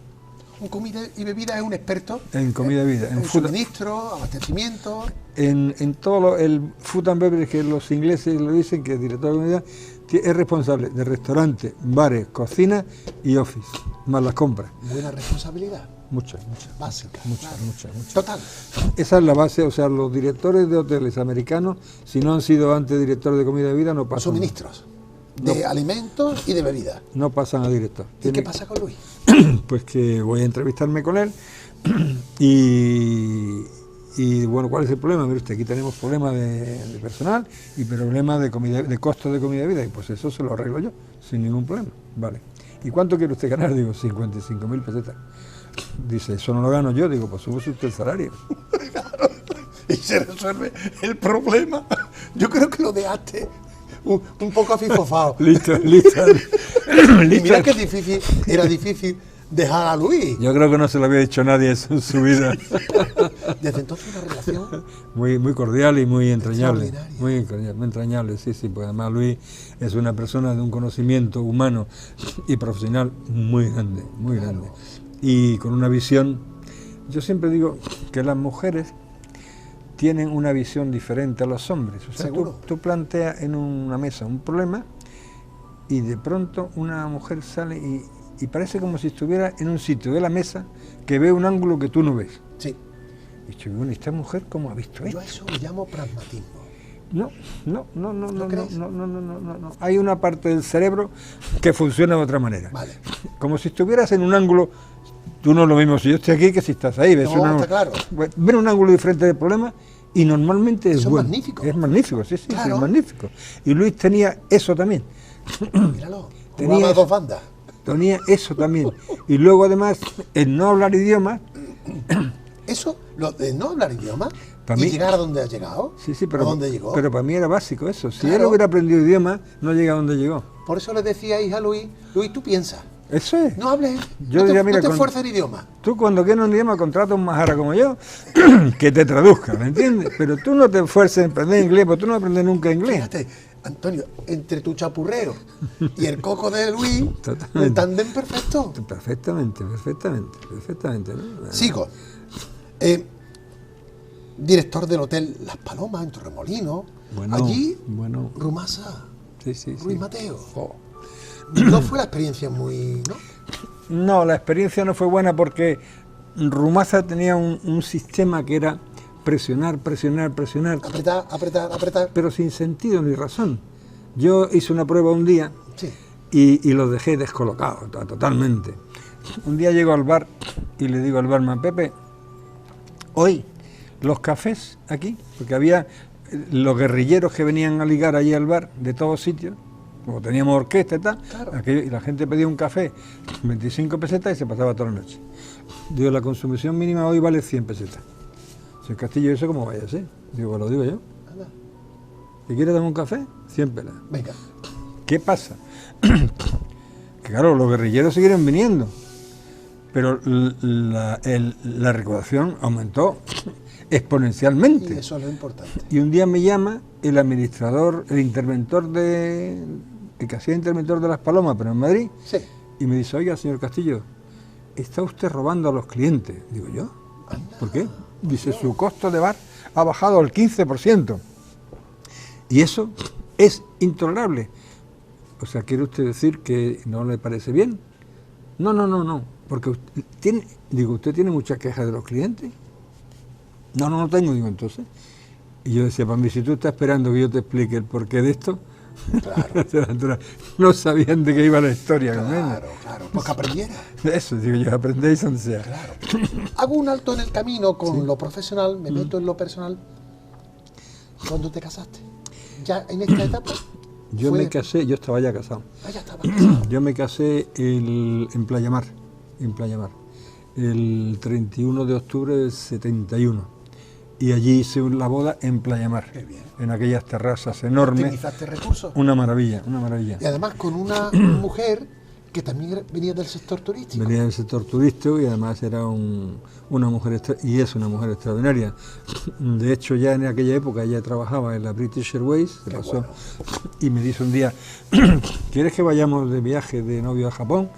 Un comida y bebida es un experto En comida y bebida, en en food, suministro, abastecimiento. en todo el food and beverage, que los ingleses lo dicen, que el director de comida es responsable de restaurantes, bares, cocina y office, más las compras. Buena responsabilidad, Muchas. básica. Muchas. Total. Esa es la base, o sea, los directores de hoteles americanos, si no han sido antes directores de comida y bebida, no pasan. Suministros de alimentos y de bebidas. No pasan a director. ¿Y qué pasa con Luis? Pues que voy a entrevistarme con él y bueno, ¿cuál es el problema? Mire usted, aquí tenemos problemas de personal y problemas de comida, de costos de comida y bebida, y pues eso se lo arreglo yo, sin ningún problema. Vale. ¿Y cuánto quiere usted ganar? Digo, 55.000 pesetas. Dice, eso no lo gano yo. Digo, pues sube usted el salario. Y se resuelve el problema. Yo creo que lo dejaste un poco afifofado. Listo. Y mira que era difícil dejar a Luis. Yo creo que no se lo había dicho nadie eso en su vida. Desde entonces una relación Muy cordial y muy entrañable. Extraordinaria. Muy entrañable, sí, porque además Luis es una persona de un conocimiento humano y profesional muy grande, muy grande. Y con una visión, yo siempre digo que las mujeres tienen una visión diferente a los hombres. O sea, Seguro. tú planteas en una mesa un problema y de pronto una mujer sale y parece como si estuviera en un sitio de la mesa que ve un ángulo que tú no ves. Sí. Y yo, bueno, ¿y esta mujer cómo ha visto esto? Yo a eso lo llamo pragmatismo. No. crees? No. Hay una parte del cerebro que funciona de otra manera. Vale. Como si estuvieras en un ángulo, tú no es lo mismo si yo estoy aquí que si estás ahí. Ves No, está claro. Ven un ángulo diferente del problema Y normalmente es Eso es bueno. magnífico. Es magnífico, sí, sí, Claro. es magnífico. Y Luis tenía eso también. Míralo, Tenía jugaba a eso. dos bandas. Tenía eso también. Y luego además, el no hablar idiomas, Eso, lo de no hablar idioma Pa' y mí- llegar a donde ha llegado. sí, sí, ¿A pero, dónde llegó? pero para mí era básico eso. Si él Claro. hubiera aprendido idiomas, no llega a donde llegó. Por eso le decíais a Luis, Luis, tú piensas, Eso es. no hables, Yo no te, diría, mira, no te con- esfuerces en idioma. Tú cuando quieres un idioma contrata a un majara como yo que te traduzca, ¿me entiendes? Pero tú no te esfuerces en aprender inglés, porque tú no aprendes nunca inglés. Fíjate, Antonio, entre tu chapurrero y el coco de Luis, Totalmente. el tándem perfecto. Perfectamente, perfectamente, perfectamente, ¿no? Sigo. Director del Hotel Las Palomas en Torremolinos. Bueno, Allí, bueno. Rumasa, Sí, sí, sí. Ruiz Mateo. Jo. No fue la experiencia muy, ¿no? No, la experiencia no fue buena porque Rumasa tenía un sistema que era presionar, presionar, presionar, Apretar, apretar, apretar. pero sin sentido ni razón. Yo hice una prueba un día Sí. y los dejé descolocados totalmente. Un día llego al bar y le digo al barman, Pepe, hoy los cafés aquí, porque había los guerrilleros que venían a ligar allí al bar de todos sitios, como teníamos orquesta y tal, Claro. y la gente pedía un café 25 pesetas y se pasaba toda la noche. Digo, la consumición mínima hoy vale 100 pesetas. Señor Castillo, ¿eso cómo vaya a ser? Digo, pues lo digo yo. Anda, ¿Te quieres dar un café? 100 pelas. venga. ¿Qué pasa? Que claro, los guerrilleros siguieron viniendo, pero la recaudación aumentó Y exponencialmente. eso es lo importante. Y un día me llama el administrador, el interventor el que hacía interventor de Las Palomas, pero en Madrid, Sí. y me dice, oiga, señor Castillo, está usted robando a los clientes. Digo, ¿yo? ¿Por qué? Dice, su costo de bar ha bajado al 15%. Y eso es intolerable. O sea, ¿quiere usted decir que no le parece bien? No, no, no, no. Porque usted tiene muchas quejas de los clientes. No, no, no tengo, digo, entonces. Y yo decía, para mí, si tú estás esperando que yo te explique el porqué de esto, Claro, no sabían de qué iba la historia. ¿no? claro, pues que aprendiera. Eso, digo yo, aprendéis donde sea. Claro. Hago un alto en el camino con lo profesional, me meto en lo personal. ¿Cuándo te casaste? ¿Ya en esta etapa? Yo Fue- me casé, yo estaba ya casado. Ah, ya estaba casado. Yo me casé en Playa Mar, el 31 de octubre del 71. Y allí hice la boda en Playa Mar, Qué bien. en aquellas terrazas enormes. Optimizaste recursos. Una maravilla, una maravilla. Y además con una mujer que también venía del sector turístico. Venía del sector turístico y además era una mujer y es una mujer extraordinaria. De hecho, ya en aquella época ella trabajaba en la British Airways, se Qué pasó, bueno. y me dice un día, ¿quieres que vayamos de viaje de novio a Japón?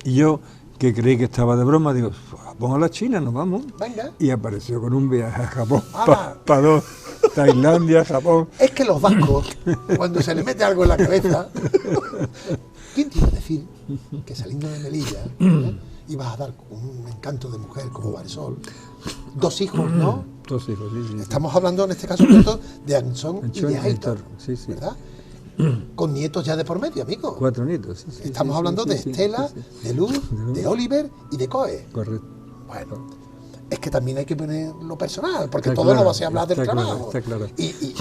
Y yo, que creí que estaba de broma, digo, Japón a la China, nos vamos. Venga. Y apareció con un viaje a Japón, ¡Hala! para dos, Tailandia, Japón. Es que los vascos, cuando se le mete algo en la cabeza, ¿quién te iba a decir que saliendo de Melilla ibas a dar un encanto de mujer como Marisol? Dos hijos, ¿no? Dos hijos, sí, sí. Estamos hablando en este caso concreto de Anson y Anchón de y Aitor, Aitor, sí, sí. ¿verdad? Con nietos ya de por medio, amigo. 4 nietos, sí, sí, Estamos sí, hablando sí, de sí, Estela, sí, sí. de Luz, de Oliver y de Coe. Correcto. Bueno, es que también hay que poner lo personal, porque Está todo claro, no va a ser hablar del está claro, trabajo. está claro. Y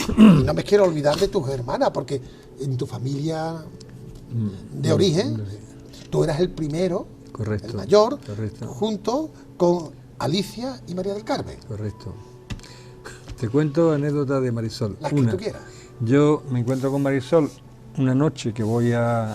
no me quiero olvidar de tus hermanas, porque en tu familia de origen, tú eras el primero, Correcto, el mayor, correcto. junto con Alicia y María del Carmen, Correcto. Te cuento anécdota de Marisol. las que tú quieras. Yo me encuentro con Marisol una noche que voy de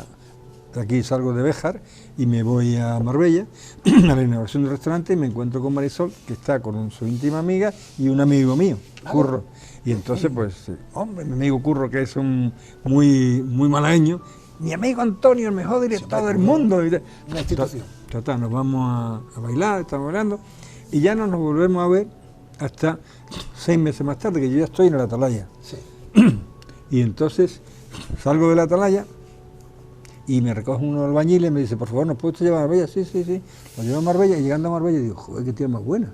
aquí salgo de Béjar y me voy a Marbella a la inauguración del restaurante y me encuentro con Marisol, que está con su íntima amiga y un amigo mío, Curro. Y entonces, pues, hombre, mi amigo Curro, que es un muy malagueño, mi amigo Antonio, el mejor director del mundo. Y Una institución. Total, nos vamos a bailar, estamos bailando, y ya no nos volvemos a ver hasta 6 meses más tarde, que yo ya estoy en la Atalaya. Sí. Y entonces salgo de la Atalaya y me recoge uno albañil y me dice, por favor, ¿nos puede usted llevar a Marbella? Sí, sí, sí. Lo llevo a Marbella y llegando a Marbella digo, joder, qué tía más buena.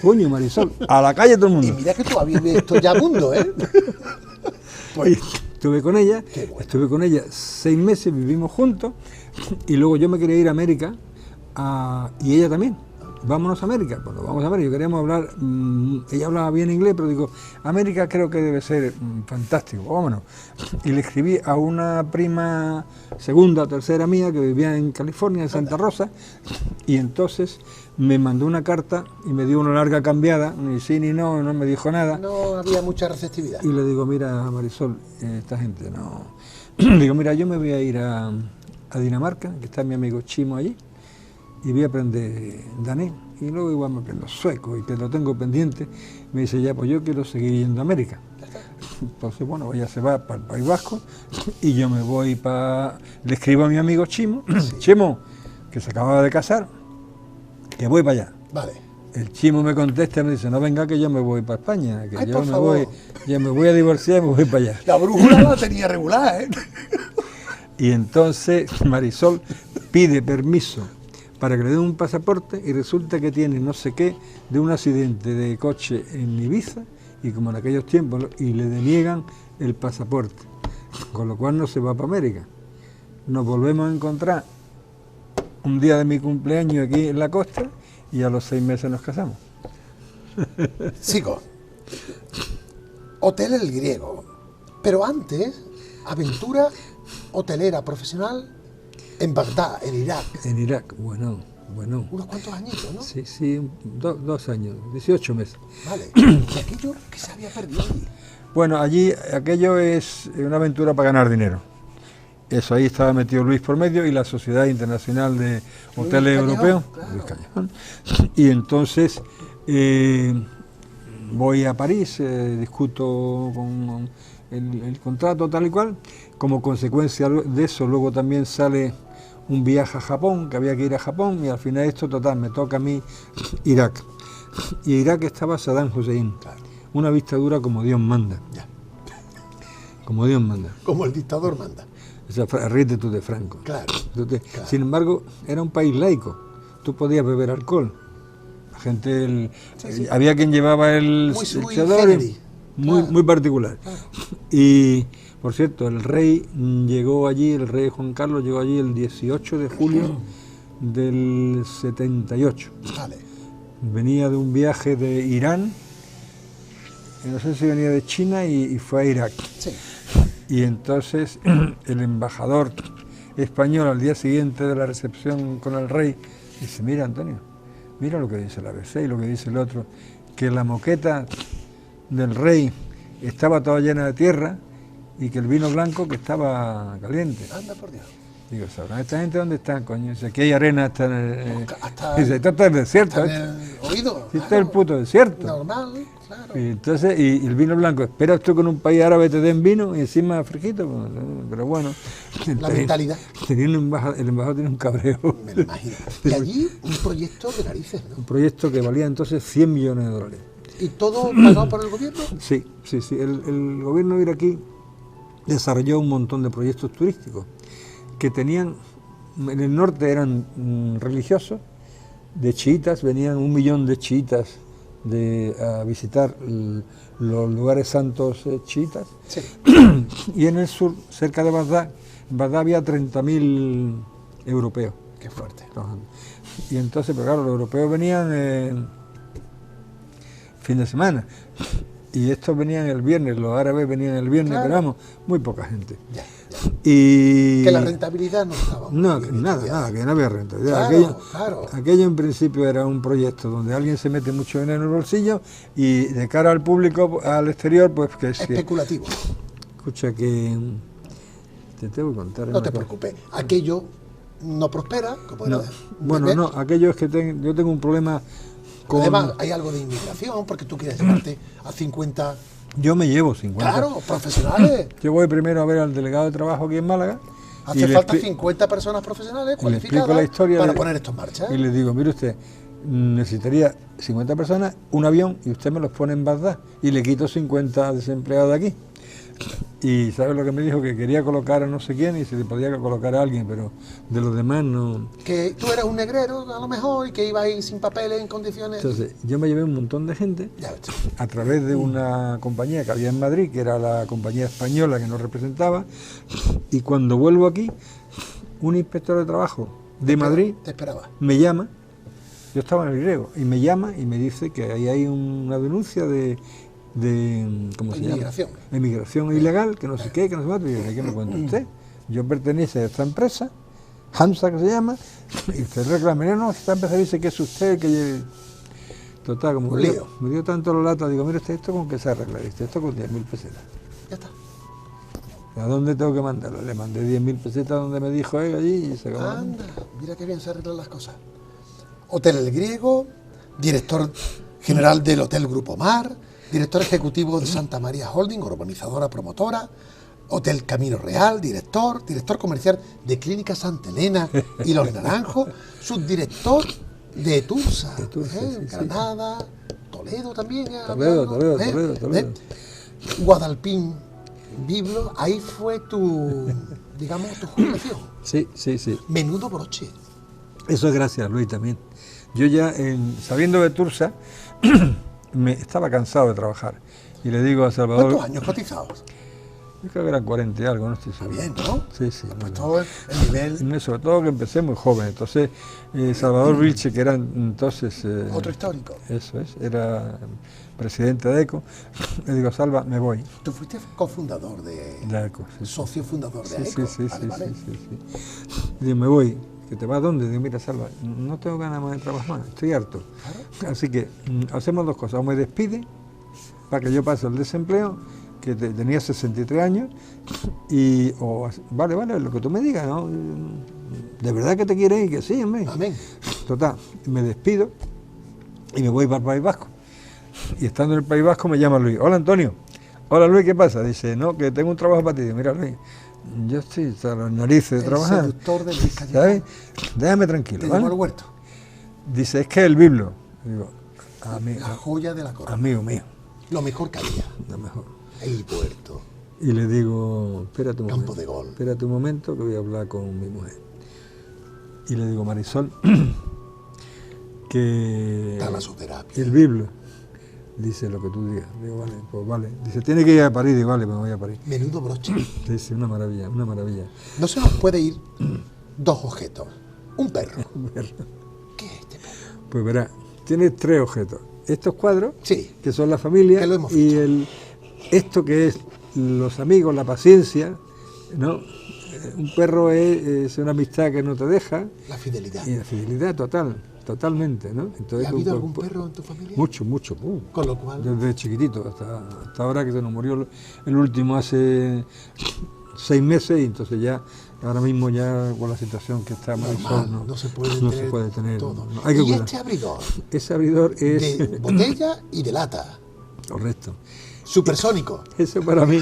Puño, Marisol, a la calle todo el Y mundo. mira que tú habías visto ya mundo, ¿eh? Y estuve con ella, Qué bueno. estuve con ella 6 meses, vivimos juntos y luego yo me quería ir a América y ella también. vámonos a América. Pues vamos a América, queríamos hablar, ella hablaba bien inglés, pero digo, América creo que debe ser fantástico, vámonos. Y le escribí a una prima segunda o tercera mía que vivía en California, en Santa Rosa, y entonces me mandó una carta y me dio una larga cambiada, ni sí ni no, no me dijo nada. No había mucha receptividad. Y le digo, mira Marisol, esta gente no... Digo, mira, yo me voy a ir a Dinamarca, que está mi amigo Chimo allí, y voy a aprender danés, y luego igual me aprendo sueco, y que lo tengo pendiente. Me dice, ya, pues yo quiero seguir yendo a América. Entonces, bueno, ella se va para el País Vasco, y yo me voy para... Le escribo a mi amigo Chimo, Chimo, que se acababa de casar, que voy para allá. Vale. El Chimo me contesta y me dice, no venga que yo me voy para España, que Ay, yo por favor. me voy a divorciar y me voy para allá. La brújula la tenía regular, ¿eh? Y entonces Marisol pide permiso para que le den un pasaporte y resulta que tiene no sé qué de un accidente de coche en Ibiza y como en aquellos tiempos y le deniegan el pasaporte, con lo cual no se va para América. Nos volvemos a encontrar un día de mi cumpleaños aquí en la costa y a los 6 meses nos casamos. Sigo. Hotel El Griego. Pero antes, aventura hotelera profesional en Bagdad, en Irak. En Irak, bueno. Unos cuantos añitos, ¿no? Sí, 2 años, 18 meses. Vale. ¿Y aquello que se había perdido allí? Bueno, allí aquello es una aventura para ganar dinero. Eso, ahí estaba metido Luis por medio y la Sociedad Internacional de Hoteles Europeos, claro. Luis Callejón. Y entonces voy a París, discuto con el contrato tal y cual. Como consecuencia de eso, luego también sale un viaje a Japón, que había que ir a Japón, y al final esto, total, me toca a mí Irak. Y en Irak estaba Saddam Hussein, Claro. una dictadura como Dios manda. Ya. Como Dios manda. Como el dictador manda. O sea, ríete tú de Franco. Claro. Claro. Sin embargo, era un país laico. Tú podías beber alcohol. La gente, Sí. había quien llevaba el Muy sui chador, generis. muy, Claro. muy particular. Claro. Y, por cierto, el rey llegó allí, el rey Juan Carlos llegó allí el 18 de julio del 78. Vale. Venía de un viaje de Irán, no sé si venía de China y fue a Irak. Sí. Y entonces el embajador español al día siguiente de la recepción con el rey dice, mira Antonio, mira lo que dice la ABC y lo que dice el otro, que la moqueta del rey estaba toda llena de tierra y que el vino blanco que estaba caliente. Anda por Dios. Digo, ¿sabrán esta gente dónde está, coño? Si aquí hay arena hasta en el... Hasta Dice, esto está el desierto, en el oído. esto es el puto desierto. Normal, claro. Y entonces, y el vino blanco, ¿esperas tú que en un país árabe te den vino y encima fresquito? Pero bueno. La mentalidad. El embajador tiene un cabreo. Me lo imagino. Y allí un proyecto de narices, ¿no? Un proyecto que valía entonces 100 millones de dólares. ¿Y todo pagado por el gobierno? Sí. El gobierno iraquí desarrolló un montón de proyectos turísticos que tenían, en el norte eran religiosos, de chiitas, venían 1 millón de chiitas a visitar los lugares santos chiitas. Sí. Y en el sur, cerca de Bagdad, en Bagdad había 30.000 europeos. Qué fuerte. Trabajando. Y entonces, pero claro, los europeos venían fin de semana. Y estos venían el viernes, los árabes venían el viernes, Claro. pero vamos, muy poca gente. Ya. Y Que la rentabilidad no estaba. muy no, bien nada, estudiada. que no había rentabilidad. Claro. Aquello en principio era un proyecto donde alguien se mete mucho dinero en el bolsillo y de cara al público, al exterior, pues que es... Especulativo. Escucha que... Te tengo que contar... No una te cosa. preocupes. Aquello no prospera. Como No, era bueno, de- no, aquello es que yo tengo un problema con... Además, hay algo de inmigración, porque tú quieres llevarte a 50, Yo me llevo 50. claro, profesionales. Yo voy primero a ver al delegado de trabajo aquí en Málaga. y Hace le falta expli- 50 personas profesionales y le explico cualificadas la historia para de- poner esto en marcha. Y le digo, mire usted, necesitaría 50 personas, un avión, y usted me los pone en Bagdad. Y le quito 50 desempleados de aquí. Y ¿sabes lo que me dijo? Que quería colocar a no sé quién y se le podía colocar a alguien, pero de los demás no. Que tú eras un negrero, a lo mejor, y que ibas ahí sin papeles, en condiciones... Entonces, yo me llevé un montón de gente Ya ves tú. a través de una compañía que había en Madrid, que era la compañía española que nos representaba, y cuando vuelvo aquí, un inspector de trabajo de Madrid Te esperaba. me llama Yo estaba en el griego y me llama y me dice que ahí hay una denuncia de ¿cómo se llama? Inmigración ilegal, que no sé qué, que no sé cuánto. Y yo, ¿de qué me cuenta usted? Yo pertenezco a esta empresa, Hamsa que se llama, y usted reclama, no, esta empresa dice que es usted el que lleve. Total, como me dio tanto la lata, digo, mire usted, esto con qué se arregla, esto con 10.000 pesetas. Ya está. ¿A dónde tengo que mandarlo? Le mandé 10.000 pesetas donde me dijo él allí y se acabó. Anda, mira qué bien se arreglan las cosas. Hotel El Griego, director general del Hotel Grupo Mar, director ejecutivo de Santa María Holding, urbanizadora promotora, Hotel Camino Real, director comercial de Clínica Santa Elena y Los Naranjos, subdirector de Tursa, sí, Granada, Toledo también. Toledo. Guadalpín, Biblo, ahí fue tu jubilación. Sí. Menudo broche. Eso es gracias a Luis también. Yo ya, sabiendo de Tursa, me estaba cansado de trabajar. Y le digo a Salvador... ¿Cuántos años cotizados? Yo creo que eran 40 y algo, no estoy seguro. Está bien, ¿no? Sí. Pues todo el nivel... Sobre todo que empecé muy joven. Entonces, Salvador Vilche, que era entonces... Otro histórico. Eso es, era presidente de ECO. Le digo, Salva, me voy. Tú fuiste cofundador de ECO. Sí. Socio fundador de ECO. Sí. Digo, me voy. ¿Que te vas a dónde? Digo, mira, Salva, no tengo ganas más de trabajar más, estoy harto. Claro. Así que hacemos dos cosas. O me despide para que yo pase el desempleo, que tenía 63 años, vale, lo que tú me digas, ¿no? De verdad que te quieres ir, que sí, hombre. Amén. Total, me despido y me voy para el País Vasco. Y estando en el País Vasco me llama Luis. Hola, Antonio. Hola, Luis, ¿qué pasa? Dice, no, que tengo un trabajo para ti. Digo, mira, Luis, yo estoy hasta las narices de trabajar. El seductor del Vizcaya. ¿Sabes? Déjame tranquilo. Te llevo al huerto. Dice, es que el Biblo. Digo, la joya de la corona. Amigo mío. Lo mejor que había. Lo mejor. El puerto. Y le digo, espérate un momento. Campo de gol. Espérate un momento que voy a hablar con mi mujer. Y le digo, Marisol, que talasoterapia. El Biblo dice lo que tú digas. Digo, vale, pues vale. Dice, tiene que ir a París. Digo, vale, pues me voy a París. Menudo broche. Sí, una maravilla. No se nos puede ir dos objetos. Un perro. ¿Qué es este perro? Pues verá, tiene 3 objetos. Estos cuadros, sí, que son la familia, y esto que es los amigos, la paciencia, ¿no? Un perro es una amistad que no te deja. La fidelidad. Y la fidelidad totalmente, ¿no? Entonces, ¿ha habido algún perro en tu familia? Mucho. Con lo cual... Desde chiquitito hasta ahora que se nos murió el último hace 6 meses, y entonces ya, ahora mismo ya con la situación que está Marisol, no se puede tener todo. No, hay que cuidar. Este abridor. Ese abridor es... de botella y de lata. Correcto. Supersónico. Eso para mí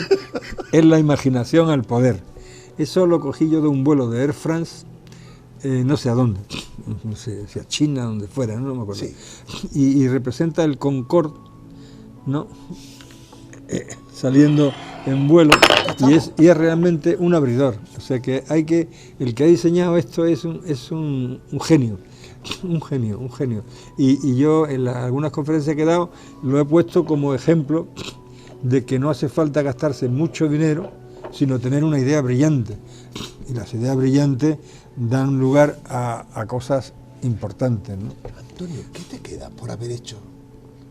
es la imaginación al poder. Eso lo cogí yo de un vuelo de Air France, no sé a dónde, no sé si a China, donde fuera, no me acuerdo. Sí. Y representa el Concorde, ¿no? Saliendo en vuelo, y es realmente un abridor. O sea que el que ha diseñado esto es un genio. Un genio. Y yo en algunas conferencias que he dado lo he puesto como ejemplo de que no hace falta gastarse mucho dinero, sino tener una idea brillante. Y las ideas brillantes dan lugar a cosas importantes, ¿no? Antonio, ¿qué te queda por haber hecho,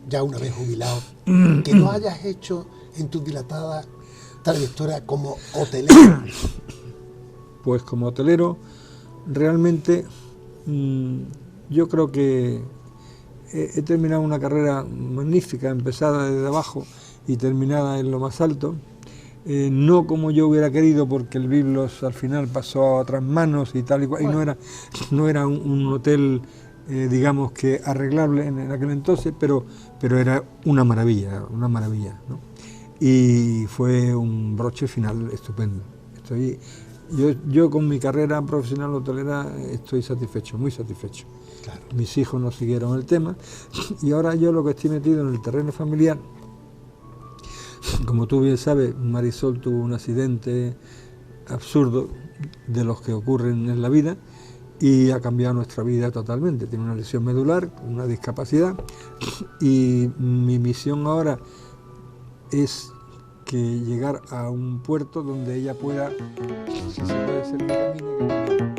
ya una vez jubilado, que no hayas hecho en tu dilatada trayectoria como hotelero? Pues como hotelero, realmente yo creo que he terminado una carrera magnífica, empezada desde abajo y terminada en lo más alto. No como yo hubiera querido, porque el Biblos al final pasó a otras manos y tal y cual, bueno. Y no era un hotel, digamos que arreglable en aquel entonces, pero era una maravilla, ¿no? Y fue un broche final estupendo. Yo con mi carrera profesional hotelera estoy satisfecho, muy satisfecho. Claro. Mis hijos no siguieron el tema y ahora yo lo que estoy metido en el terreno familiar. Como tú bien sabes, Marisol tuvo un accidente absurdo de los que ocurren en la vida y ha cambiado nuestra vida totalmente. Tiene una lesión medular, una discapacidad, y mi misión ahora es que llegar a un puerto donde ella pueda, si se puede hacer un camino,